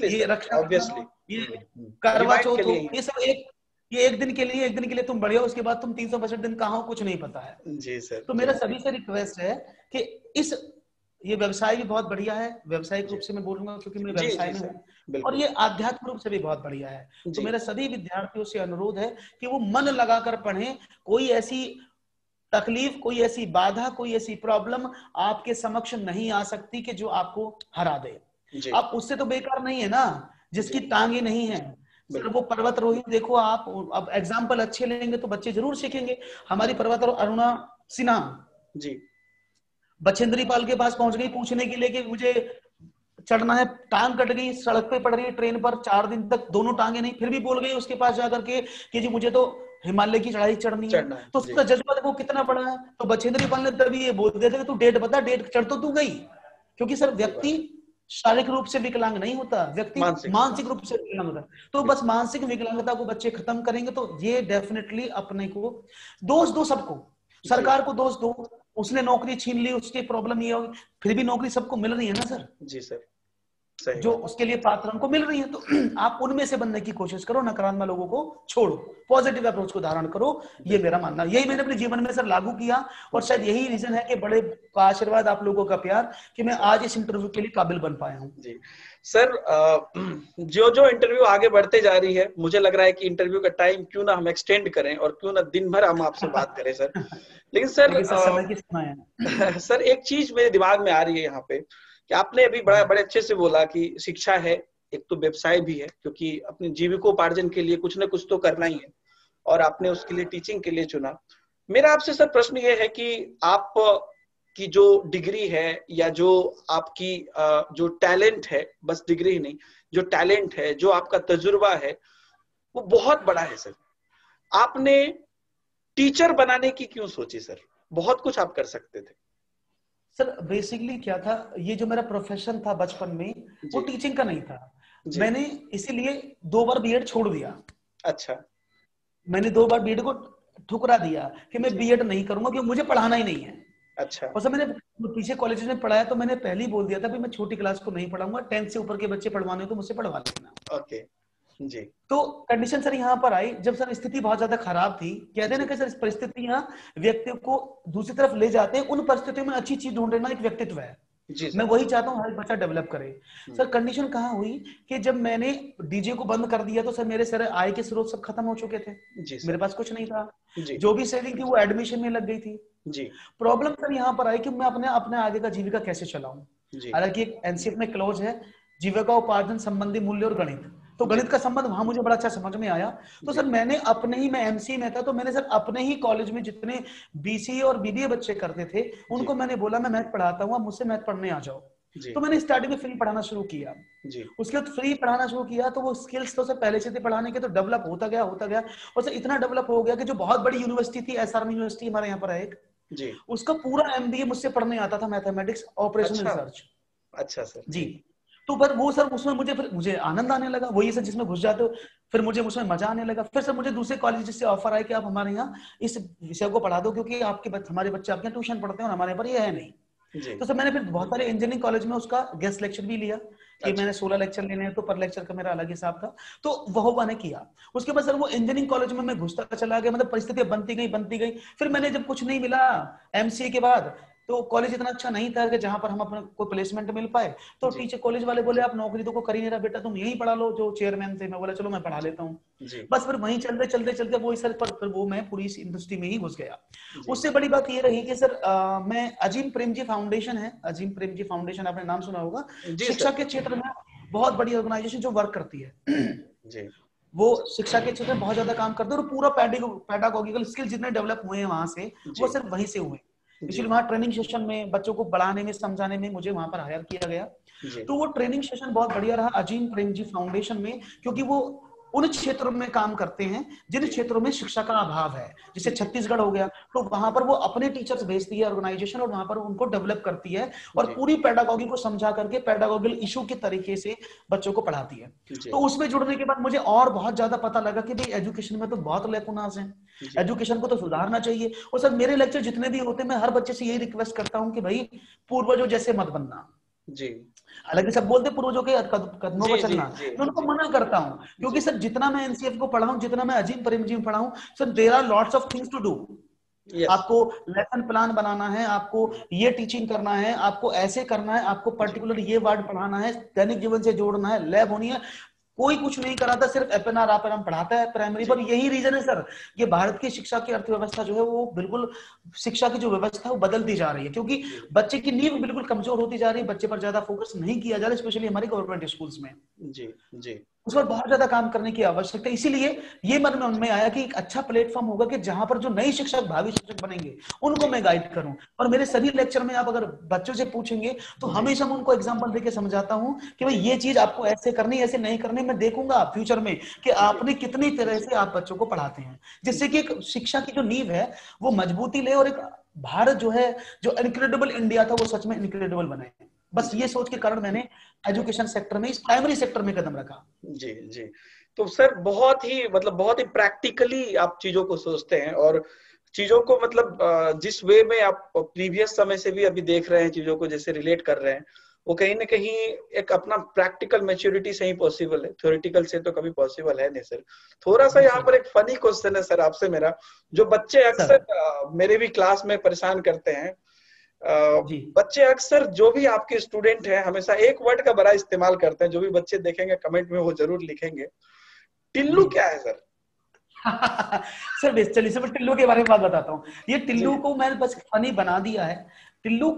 ये रक्षाबंधन हो, ये करवा चौथ हो, ये सब एक दिन के लिए तुम बढ़िया, उसके बाद तुम 365 दिन कहाँ हो कुछ नहीं पता है। जी सर। तो मेरा सभी से रिक्वेस्ट है कि ये व्यवसाय भी बहुत बढ़िया है, व्यावसायिक रूप से मैं बोलूंगा क्योंकि मैं व्यवसाय में हूँ, और ये आध्यात्मिक रूप से भी बहुत बढ़िया है। तो मेरा सभी विद्यार्थियों से अनुरोध है कि वो मन लगाकर पढ़ें, कोई ऐसी तकलीफ, कोई ऐसी बाधा, कोई ऐसी प्रॉब्लम आपके समक्ष नहीं आ सकती कि जो आपको हरा दे। आप उससे तो बेकार नहीं है ना, जिसकी टांगे नहीं है सर, वो पर्वतारोही देखो आप, अब एग्जाम्पल अच्छे लेंगे तो बच्चे जरूर सीखेंगे। हमारी पर्वतारोही अरुणा सिन्हा जी बछेंद्री पाल के पास पहुंच गई पूछने के लिए कि मुझे चढ़ना है, टांग कट गई, सड़क पे पड़ रही है ट्रेन पर, 4 दिन तक दोनों टांगे नहीं, फिर भी बोल गई उसके पास जाकर के कि जी मुझे तो हिमालय की चढ़ाई चढ़नी है। तो उसका जज्बा देखो कितना बड़ा है। तो बछेंद्री पाल ने तभी ये बोल दिया था कि तू डेट बता, डेट चढ़ तो तू गई। क्योंकि सर व्यक्ति शारीरिक रूप से विकलांग नहीं होता, व्यक्ति मानसिक रूप से विकलांग होता। तो बस मानसिक विकलांगता को बच्चे खत्म करेंगे तो ये डेफिनेटली अपने को दोष दो, सबको, सरकार को दोष दो, उसने नौकरी छीन ली, उसकी प्रॉब्लम ये होगी, फिर भी नौकरी सबको मिल रही है ना सर। जी सर, जो उसके लिए पात्र उनको मिल रही है, तो आप उनमें से बनने की कोशिश करो, नकारात्मक लोगों को छोड़ो, पॉजिटिव अप्रोच को धारण करो। ये मेरा मानना, यही मैंने अपने जीवन में सर लागू किया, और शायद यही रीजन है कि बड़े का आशीर्वाद, आप लोगों का प्यार, कि मैं आज इस इंटरव्यू के लिए काबिल बन पाया हूँ। जी सर, जो इंटरव्यू आगे बढ़ते जा रही है, मुझे लग रहा है कि इंटरव्यू का टाइम क्यों ना हम एक्सटेंड करें और क्यों ना दिन भर हम आपसे बात करें सर। लेकिन सर सर एक चीज मेरे दिमाग में आ रही है यहाँ पे कि आपने अभी बड़े अच्छे से बोला कि शिक्षा है, एक तो व्यवसाय भी है, क्योंकि अपने जीविकोपार्जन के लिए कुछ ना कुछ तो करना ही है, और आपने उसके लिए टीचिंग के लिए चुना। मेरा आपसे सर प्रश्न ये है कि आप की जो डिग्री है, या जो आपकी जो टैलेंट है, बस डिग्री ही नहीं, जो टैलेंट है, जो आपका तजुर्बा है, वो बहुत बड़ा है सर। आपने टीचर बनाने की क्यों सोची सर? बहुत कुछ आप कर सकते थे सर। बेसिकली क्या था, ये जो मेरा प्रोफेशन था बचपन में, वो टीचिंग का नहीं था। मैंने इसीलिए 2 बार बीएड छोड़ दिया। अच्छा, मैंने 2 बार बीएड को ठुकरा दिया कि मैं बीएड नहीं करूंगा, क्योंकि मुझे पढ़ाना ही नहीं है। अच्छा, और सर मैंने पीछे कॉलेज में पढ़ाया, तो मैंने पहले ही बोल दिया था कि मैं छोटी क्लास को नहीं पढ़ाऊंगा, 10th से ऊपर के बच्चे पढ़वाने तो मुझसे पढ़वा लेना। ओके जी। तो कंडीशन सर यहाँ पर आई जब सर स्थिति बहुत ज्यादा खराब थी। कहते हैं ना कि सर परिस्थितियां व्यक्ति को दूसरी तरफ ले जाते हैं, उन परिस्थितियों में अच्छी चीज ढूंढना एक व्यक्तित्व है। मैं वही चाहता हूँ हर बच्चा डेवलप करे। सर कंडीशन कहाँ हुई कि जब मैंने डीजे को बंद कर दिया, तो सर मेरे सर आय के स्रोत सब खत्म हो चुके थे, मेरे पास कुछ नहीं था। जो भी सेविंग थी वो एडमिशन में लग गई थी। प्रॉब्लम सर यहाँ पर आई कि मैं अपने आगे का जीविका कैसे चलाऊं। हालांकि एनसीएफ में क्लोज है जीविका उपार्जन संबंधी मूल्य और गणित, तो गणित का संबंध वहां मुझे बड़ा अच्छा समझ में आया। तो सर मैंने अपने ही, मैं एमसी में था, तो मैंने सर अपने ही कॉलेज में जितने बीसीए और बीबीए बच्चे करते थे उनको मैंने बोला मैं मैथ पढ़ाता हूँ, मुझसे मैथ पढ़ने आ जाओ। तो मैंने स्टार्टिंग में फ्री पढ़ाना शुरू किया। उसके बाद फ्री पढ़ाना शुरू किया तो वो स्किल्स तो सर पहले से थे पढ़ाने के, तो डेवलप होता गया और सर इतना डेवलप हो गया कि जो बहुत बड़ी यूनिवर्सिटी थी, एसआरएम यूनिवर्सिटी हमारे यहाँ पर है एक, जी। उसका पूरा एमबीए मुझसे पढ़ने आता था, मैथमेटिक्स ऑपरेशनल अच्छा। रिसर्च। अच्छा सर। जी। तो पर वो सर उसमें मुझे आनंद आने लगा, वही सर जिसमें घुस जाते हो फिर मुझे उसमें मजा आने लगा। फिर सर मुझे दूसरे कॉलेज से ऑफर आया कि आप हमारे यहाँ इस विषय को पढ़ा दो, क्योंकि हमारे बच्चे आपके यहाँ ट्यूशन पढ़ते हैं और हमारे पर ये है नहीं। जी। तो सर मैंने फिर बहुत सारे इंजीनियरिंग कॉलेज में उसका गेस्ट लेक्चर भी लिया कि अच्छा। मैंने 16 लेक्चर लेने हैं, तो पर लेक्चर का मेरा अलग हिसाब था। तो वह मैंने किया। उसके बाद सर वो इंजीनियरिंग कॉलेज में मैं घुसता चला गया, मतलब परिस्थितियां बनती गई। फिर मैंने जब कुछ नहीं मिला एमसीए के बाद, तो कॉलेज इतना अच्छा नहीं था कि जहां पर हम अपने को प्लेसमेंट मिल पाए। तो जी। टीचर कॉलेज वाले बोले आप नौकरी तो को कर ही नहीं रहा बेटा, तुम यहीं पढ़ा लो। जो चेयरमैन थे, मैं बोला चलो मैं पढ़ा जी। लेता हूँ। जी। बस फिर वहीं चलते वो सर पर फिर वो मैं पूरी इस इंडस्ट्री में ही घुस गया। जी। उससे बड़ी बात ये रही कि सर मैं अजीम प्रेमजी फाउंडेशन है, अजीम प्रेमजी फाउंडेशन आपने नाम सुना होगा, जी शिक्षा सर। के क्षेत्र में बहुत बड़ी ऑर्गेनाइजेशन जो वर्क करती है। जी। वो शिक्षा के क्षेत्र में बहुत ज्यादा काम करते हैं और पूरा पैडागोगिकल स्किल जितने डेवलप हुए हैं वहां से, वो जी। सिर्फ वहीं से हुए। जी। इसलिए वहां ट्रेनिंग सेशन में बच्चों को बढ़ाने में समझाने में मुझे वहां पर हायर किया गया। जी। तो वो ट्रेनिंग सेशन बहुत बढ़िया रहा अजीम प्रेमजी फाउंडेशन में, क्योंकि वो उन क्षेत्रों में काम करते हैं जिन जी। क्षेत्रों में शिक्षा का अभाव है। जैसे जी। छत्तीसगढ़ हो गया, तो वहां पर वो अपने टीचर्स भेजती है ऑर्गेनाइजेशन और वहां पर उनको डेवलप करती है और जी। पूरी पेडागोगी को समझा करके पेडागोगिकल इशू के तरीके से बच्चों को पढ़ाती है। जी। तो उसमें जुड़ने के बाद मुझे और बहुत ज्यादा पता लगा कि भाई एजुकेशन में तो बहुत लेकुनाज हैं, जी। एजुकेशन को तो सुधारना चाहिए। और सर मेरे लेक्चर जितने भी होते हैं, मैं हर बच्चे से यही रिक्वेस्ट करता हूं कि भाई पूर्वजों जैसे मत बनना। जी। हालांकि सब बोलते पूर्वजों के कदमों जी। पर जी। चलना, जी। मैं उनको जी। मना करता हूं, क्योंकि जी। सर जितना मैं एनसीएफ को पढ़ा हूं, जितना मैं अजीम प्रेमजी में पढ़ा हूं, sir there are lots of things to do. Yes. आपको लेसन प्लान बनाना है, आपको ये टीचिंग करना है, आपको ऐसे करना है, आपको जी। पर्टिकुलर ये वर्ड पढ़ाना है, दैनिक जीवन से जोड़ना है, लैब होनी है। कोई कुछ नहीं कराता, सिर्फ एपएनआर आरएम पढ़ाता है प्राइमरी जी। पर। यही रीजन है सर, ये भारत की शिक्षा की अर्थव्यवस्था जो है वो बिल्कुल, शिक्षा की जो व्यवस्था है वो बदलती जा रही है, क्योंकि जी। बच्चे की नींव बिल्कुल कमजोर होती जा रही है, बच्चे पर ज्यादा फोकस नहीं किया जा रहा, स्पेशली हमारे गवर्नमेंट स्कूल्स में। जी। जी। उस पर बहुत ज्यादा काम करने की आवश्यकता है। इसीलिए ये मन में उनमें आया कि एक अच्छा प्लेटफॉर्म होगा कि जहां पर जो नए शिक्षक, भावी शिक्षक बनेंगे, उनको जी। मैं गाइड करूं। और मेरे सभी लेक्चर में आप अगर बच्चों से पूछेंगे तो जी। हमेशा मैं उनको एग्जांपल देके समझाता हूं कि भाई जी। ये चीज आपको ऐसे करनी, ऐसे नहीं करनी। मैं देखूंगा फ्यूचर में कि जी। आपने कितनी तरह से आप बच्चों को पढ़ाते हैं, जिससे कि जी। एक शिक्षा की जो नींव है वो मजबूती ले और एक भारत जो है, जो इनक्रेडिबल इंडिया था, वो सच में इनक्रेडिबल बने। बस जी। ये सोच के कारण मैंने एजुकेशन सेक्टर में, इस प्राइमरी सेक्टर में कदम रखा। जी। जी। तो सर बहुत ही मतलब बहुत ही प्रैक्टिकली आप चीजों को सोचते हैं और चीजों को मतलब जिस वे में आप प्रीवियस समय से भी अभी देख रहे हैं, चीजों को जैसे रिलेट कर रहे हैं, वो कहीं ना कहीं एक अपना प्रैक्टिकल मैच्योरिटी से ही पॉसिबल है, थ्योरेटिकल से तो कभी पॉसिबल है नहीं सर। थोड़ा सा जी यहाँ सर। पर एक फनी क्वेश्चन है सर आपसे मेरा, जो बच्चे सर। अक्सर मेरे भी क्लास में परेशान करते हैं। जी। बच्चे अक्सर जो भी आपके स्टूडेंट हैं हमेशा एक वर्ड का बड़ा इस्तेमाल करते हैं, जो भी बच्चे देखेंगे कमेंट में वो जरूर लिखेंगे, टिल्लू जी। क्या है सर? सर चलिए सर, मैं टिल्लू के बारे में बात बताता हूँ। ये जी। टिल्लू को मैंने बस फनी बना दिया है। टिल्लू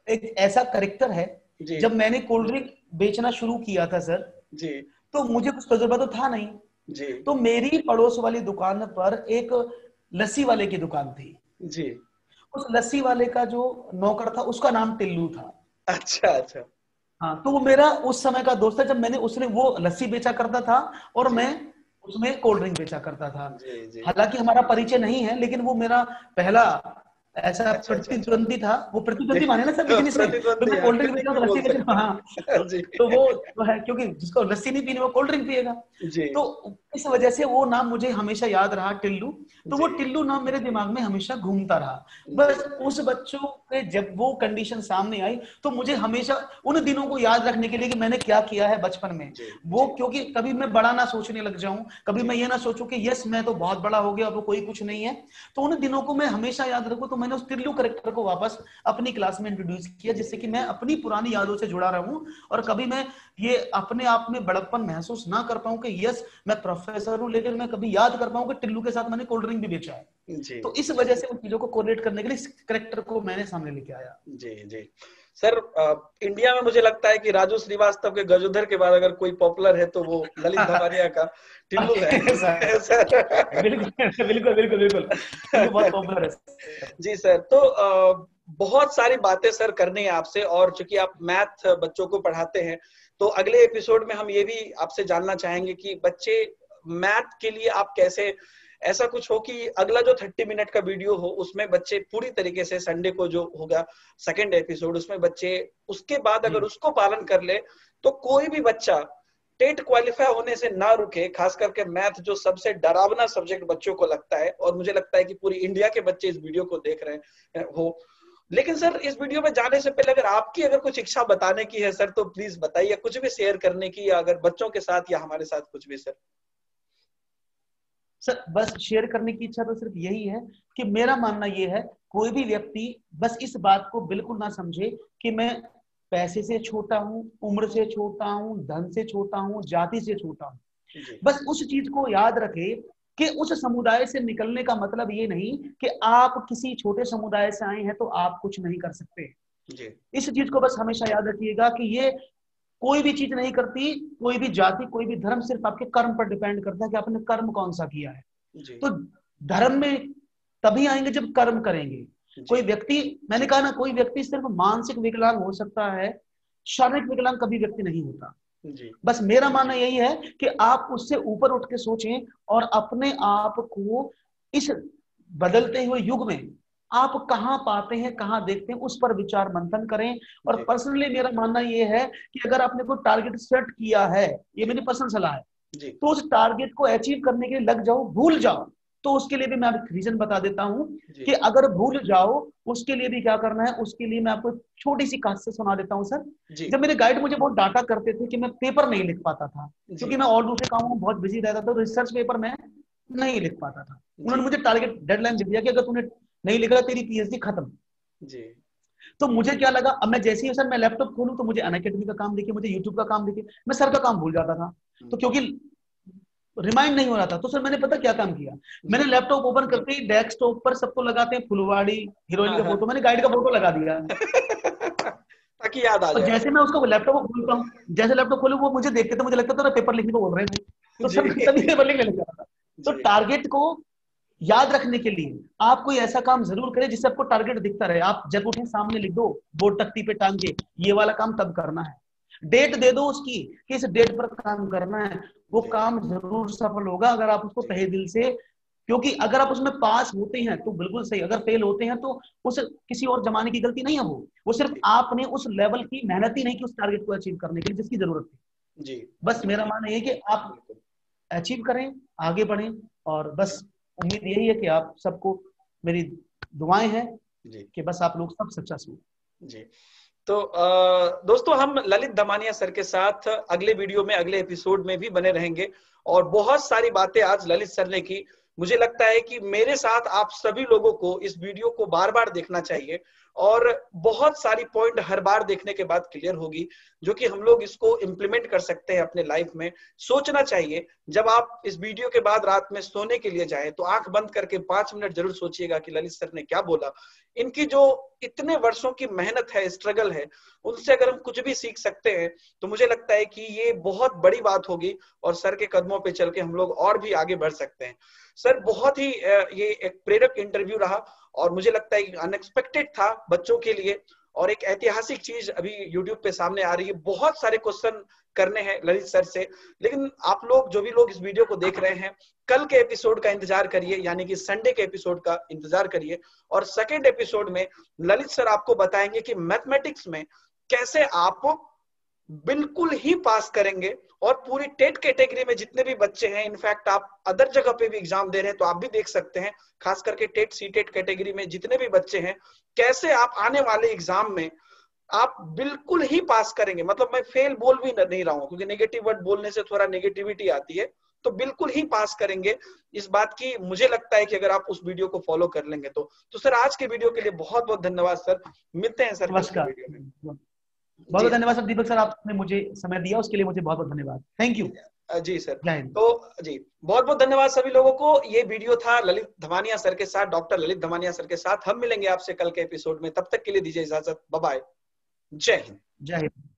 एक ऐसा करेक्टर है, जी। जब मैंने कोल्ड ड्रिंक बेचना शुरू किया था सर, जी। तो मुझे कुछ तजुर्बा तो था नहीं। जी। तो मेरी पड़ोस वाली दुकान पर एक लस्सी वाले की दुकान थी। जी। उस लस्सी वाले का जो नौकर था, उसका नाम टिल्लू था। अच्छा अच्छा। हाँ, तो वो मेरा उस समय का दोस्त है, जब मैंने, उसने वो लस्सी बेचा करता था और जी। मैं उसमें कोल्ड ड्रिंक बेचा करता था। जी। जी। हालांकि हमारा परिचय नहीं है, लेकिन वो मेरा पहला ऐसा अच्छा अच्छा अच्छा। प्रतिद्वंदी था। वो जी। प्रतिद्वंदी माने ना सर बिजनेस में, तो प्रतिद्वंदी, मैं हाँ कोल्ड ड्रिंक बेच क्रिटिक रहा भी हूँ तो बोल लस्सी बेच रहा सकते हूँ। हाँ, हैं। जी। तो वो है, क्योंकि जिसको लस्सी नहीं पीनी वो कोल्ड ड्रिंक पिएगा। जी। तो इस वजह से वो नाम मुझे हमेशा याद रहा, टिल्लू। तो वो जी। टिल्लू नाम मेरे दिमाग में हमेशा घूमता रहा। जी। बस उस बच्चों के जब वो कंडीशन सामने आई, तो मुझे हमेशा उन दिनों को याद रखने के लिए कि मैंने क्या किया है बचपन में, जी। वो, जी। क्योंकि कभी मैं बड़ा ना सोचने लग जाऊं, कभी जी। मैं ये ना सोचूं कि यस मैं तो बहुत बड़ा हो गया, अब कोई कुछ नहीं है। तो उन दिनों को मैं हमेशा याद रखूं, तो मैंने उस टिल्लू करेक्टर को वापस अपनी क्लास में इंट्रोड्यूस किया, जी। जिससे कि मैं अपनी पुरानी यादों से जुड़ा रहूं और कभी मैं ये अपने आप में बड़प्पन महसूस ना कर पाऊं कि यस मैं प्रोफेसर हूं, लेकिन मैं कभी याद कर पाऊं कि टिल्लू के साथ मैंने कोल्ड ड्रिंक भी बेचा है। जी। तो इस वजह से उन चीजों को कोरिलेट करने के लिए इस करेक्टर को मैंने सामने लेके आया। जी। जी। सर इंडिया में मुझे लगता है कि राजू श्रीवास्तव के गजोधर के बाद अगर कोई पॉपुलर है तो वो ललित भवानिया का टिल्लू है। सर बिल्कुल बिल्कुल बिल्कुल बिल्कुल, टिल्लू बहुत पॉपुलर है। जी सर, तो बहुत सारी बातें सर करनी है आपसे, और चूंकि आप मैथ बच्चों को पढ़ाते हैं तो अगले एपिसोड में हम ये भी आपसे जानना चाहेंगे कि बच्चे मैथ के लिए आप कैसे ऐसा कुछ हो कि अगला जो 30 मिनट का वीडियो हो उसमें बच्चे पूरी तरीके से संडे को जो होगा सेकंड एपिसोड, उसमें बच्चे उसके बाद अगर उसको पालन कर ले तो कोई भी बच्चा टेट क्वालिफाई होने से ना रुके। खास करके मैथ जो सबसे डरावना सब्जेक्ट बच्चों को लगता है, और मुझे लगता है कि पूरी इंडिया के बच्चे इस वीडियो को देख रहे हो। लेकिन सर इस वीडियो में जाने से पहले अगर कुछ इच्छा बताने की है सर तो प्लीज बताइए, कुछ भी शेयर करने की, या अगर बच्चों के साथ या हमारे साथ कुछ भी। सर बस शेयर करने की इच्छा तो सिर्फ यही है कि मेरा मानना ये है, कोई भी व्यक्ति बस इस बात को बिल्कुल ना समझे कि मैं पैसे से छोटा हूं, उम्र से छोटा हूं, धन से छोटा हूं, जाति से छोटा हूं। बस उस चीज को याद रखे कि उस समुदाय से निकलने का मतलब ये नहीं कि आप किसी छोटे समुदाय से आए हैं तो आप कुछ नहीं कर सकते। इस चीज को बस हमेशा याद रखिएगा कि ये कोई भी चीज नहीं करती, कोई भी जाति, कोई भी धर्म, सिर्फ आपके कर्म पर डिपेंड करता है कि आपने कर्म कौन सा किया है। तो धर्म में तभी आएंगे जब कर्म करेंगे। कोई व्यक्ति, मैंने कहा ना, कोई व्यक्ति सिर्फ मानसिक विकलांग हो सकता है, शारीरिक विकलांग कभी व्यक्ति नहीं होता। बस मेरा मानना यही है कि आप उससे ऊपर उठ के सोचें और अपने आप को इस बदलते हुए युग में आप कहां पाते हैं, कहां देखते हैं, उस पर विचार मंथन करें। और पर्सनली मेरा मानना यह है कि अगर आपने कोई टारगेट सेट किया है, ये मेरी पर्सनल सलाह है, तो उस टारगेट को अचीव करने के लिए लग जाओ, भूल जाओ। तो उसके लिए भी मैं आपको रीजन बता देता हूं कि अगर भूल जाओ उसके लिए भी क्या करना है। उसके लिए मैं आपको छोटी सी कहानी सुना देता हूं सर। जब मेरे गाइड मुझे बहुत डांटा करते थे कि मैं पेपर नहीं लिख पाता था, क्योंकि मैं और दूसरे कामों में बहुत बिजी रहता था, तो रिसर्च पेपर में नहीं लिख पाता था। उन्होंने मुझे टारगेट डेडलाइन दे दिया कि अगर तूने नहीं लिखा तेरी पीएचडी खत्म। तो मुझे क्या लगा, अब मैं जैसे ही सर मैं लैपटॉप खोलूं तो मुझे अनअकैडमी का काम दिखे, मुझे यूट्यूब का काम दिखे, मैं सर का काम भूल जाता था। तो क्योंकि रिमाइंड नहीं हो रहा था, तो सर मैंने पता क्या काम किया, मैंने लैपटॉप ओपन करते ही डेस्कटॉप पर सबको लगाते हैं फुलवाड़ी हीरोइन का फोटो, मैंने गाइड का फोटो लगा दिया ताकि याद आ जाए। जैसे मैं उसको लैपटॉप को खोलता हूँ, जैसे लैपटॉप खोलूं वो मुझे देखते थे, मुझे लगता था पेपर लिखने को बोल रहे हैं, तो सर तभी पेपर लिखने लग जाता था। तो टारगेट को याद रखने के लिए आप कोई ऐसा काम जरूर करें जिससे आपको टारगेट दिखता रहे। आप जब उठे सामने लिख दो, बोर्ड तख्ती पे टांग के, ये वाला काम तब करना है, डेट दे दो उसकी कि इस डेट पर काम करना है, वो काम जरूर सफल होगा अगर आप उसको तहे दिल से, क्योंकि अगर आप उसमें पास होते हैं तो बिल्कुल सही, अगर फेल होते हैं तो उस किसी और जमाने की गलती नहीं है, वो सिर्फ आपने उस लेवल की मेहनत ही नहीं की उस टारगेट को अचीव करने के लिए जिसकी जरूरत थी। बस मेरा मानना है कि आप अचीव करें, आगे बढ़ें, और बस उम्मीद यही है कि आप सबको मेरी दुआएं हैं कि बस आप लोग सब सक्सेसफुल जी। तो दोस्तों हम ललित धमानिया सर के साथ अगले वीडियो में, अगले एपिसोड में भी बने रहेंगे, और बहुत सारी बातें आज ललित सर ने की। मुझे लगता है कि मेरे साथ आप सभी लोगों को इस वीडियो को बार बार देखना चाहिए, और बहुत सारी पॉइंट हर बार देखने के बाद क्लियर होगी, जो कि हम लोग इसको इम्प्लीमेंट कर सकते हैं अपने लाइफ में। सोचना चाहिए, जब आप इस वीडियो के बाद रात में सोने के लिए जाएं तो आंख बंद करके 5 मिनट जरूर सोचिएगा कि ललित सर ने क्या बोला। इनकी जो इतने वर्षों की मेहनत है, स्ट्रगल है, उनसे अगर हम कुछ भी सीख सकते हैं तो मुझे लगता है कि ये बहुत बड़ी बात होगी, और सर के कदमों पे चल के हम लोग और भी आगे बढ़ सकते हैं। सर बहुत ही ये एक प्रेरक इंटरव्यू रहा, और मुझे लगता है अनएक्सपेक्टेड था बच्चों के लिए, और एक ऐतिहासिक चीज अभी YouTube पे सामने आ रही है। बहुत सारे क्वेश्चन करने हैं ललित सर से, लेकिन आप लोग जो भी लोग इस वीडियो को देख रहे हैं, कल के एपिसोड का इंतजार करिए, यानी कि संडे के एपिसोड का इंतजार करिए, और सेकेंड एपिसोड में ललित सर आपको बताएंगे कि मैथमेटिक्स में कैसे आप बिल्कुल ही पास करेंगे, और पूरी टेट कैटेगरी में जितने भी बच्चे हैं, इनफैक्ट आप अदर जगह पे भी एग्जाम दे रहे हैं तो आप भी देख सकते हैं, खास करके टेट सीटेट कैटेगरी में जितने भी बच्चे हैं, कैसे आप आने वाले एग्जाम में आप बिल्कुल ही पास करेंगे। मतलब मैं फेल बोल भी नहीं रहा हूं, क्योंकि नेगेटिव वर्ड बोलने से थोड़ा नेगेटिविटी आती है, तो बिल्कुल ही पास करेंगे। इस बात की मुझे लगता है कि अगर आप उस वीडियो को फॉलो कर लेंगे तो सर आज के वीडियो के लिए बहुत बहुत धन्यवाद सर। मिलते हैं सर नमस्कार, वीडियो में। बहुत बहुत धन्यवाद सर। दीपक सर आपने मुझे समय दिया उसके लिए मुझे बहुत बहुत धन्यवाद। Thank you ji sir. तो जी बहुत बहुत धन्यवाद सभी लोगों को। ये वीडियो था ललित धमानिया सर के साथ, डॉक्टर ललित धमानिया सर के साथ। हम मिलेंगे आपसे कल के एपिसोड में, तब तक के लिए दीजिए इजाजत। Bye bye. जय हिंद। जय हिंद।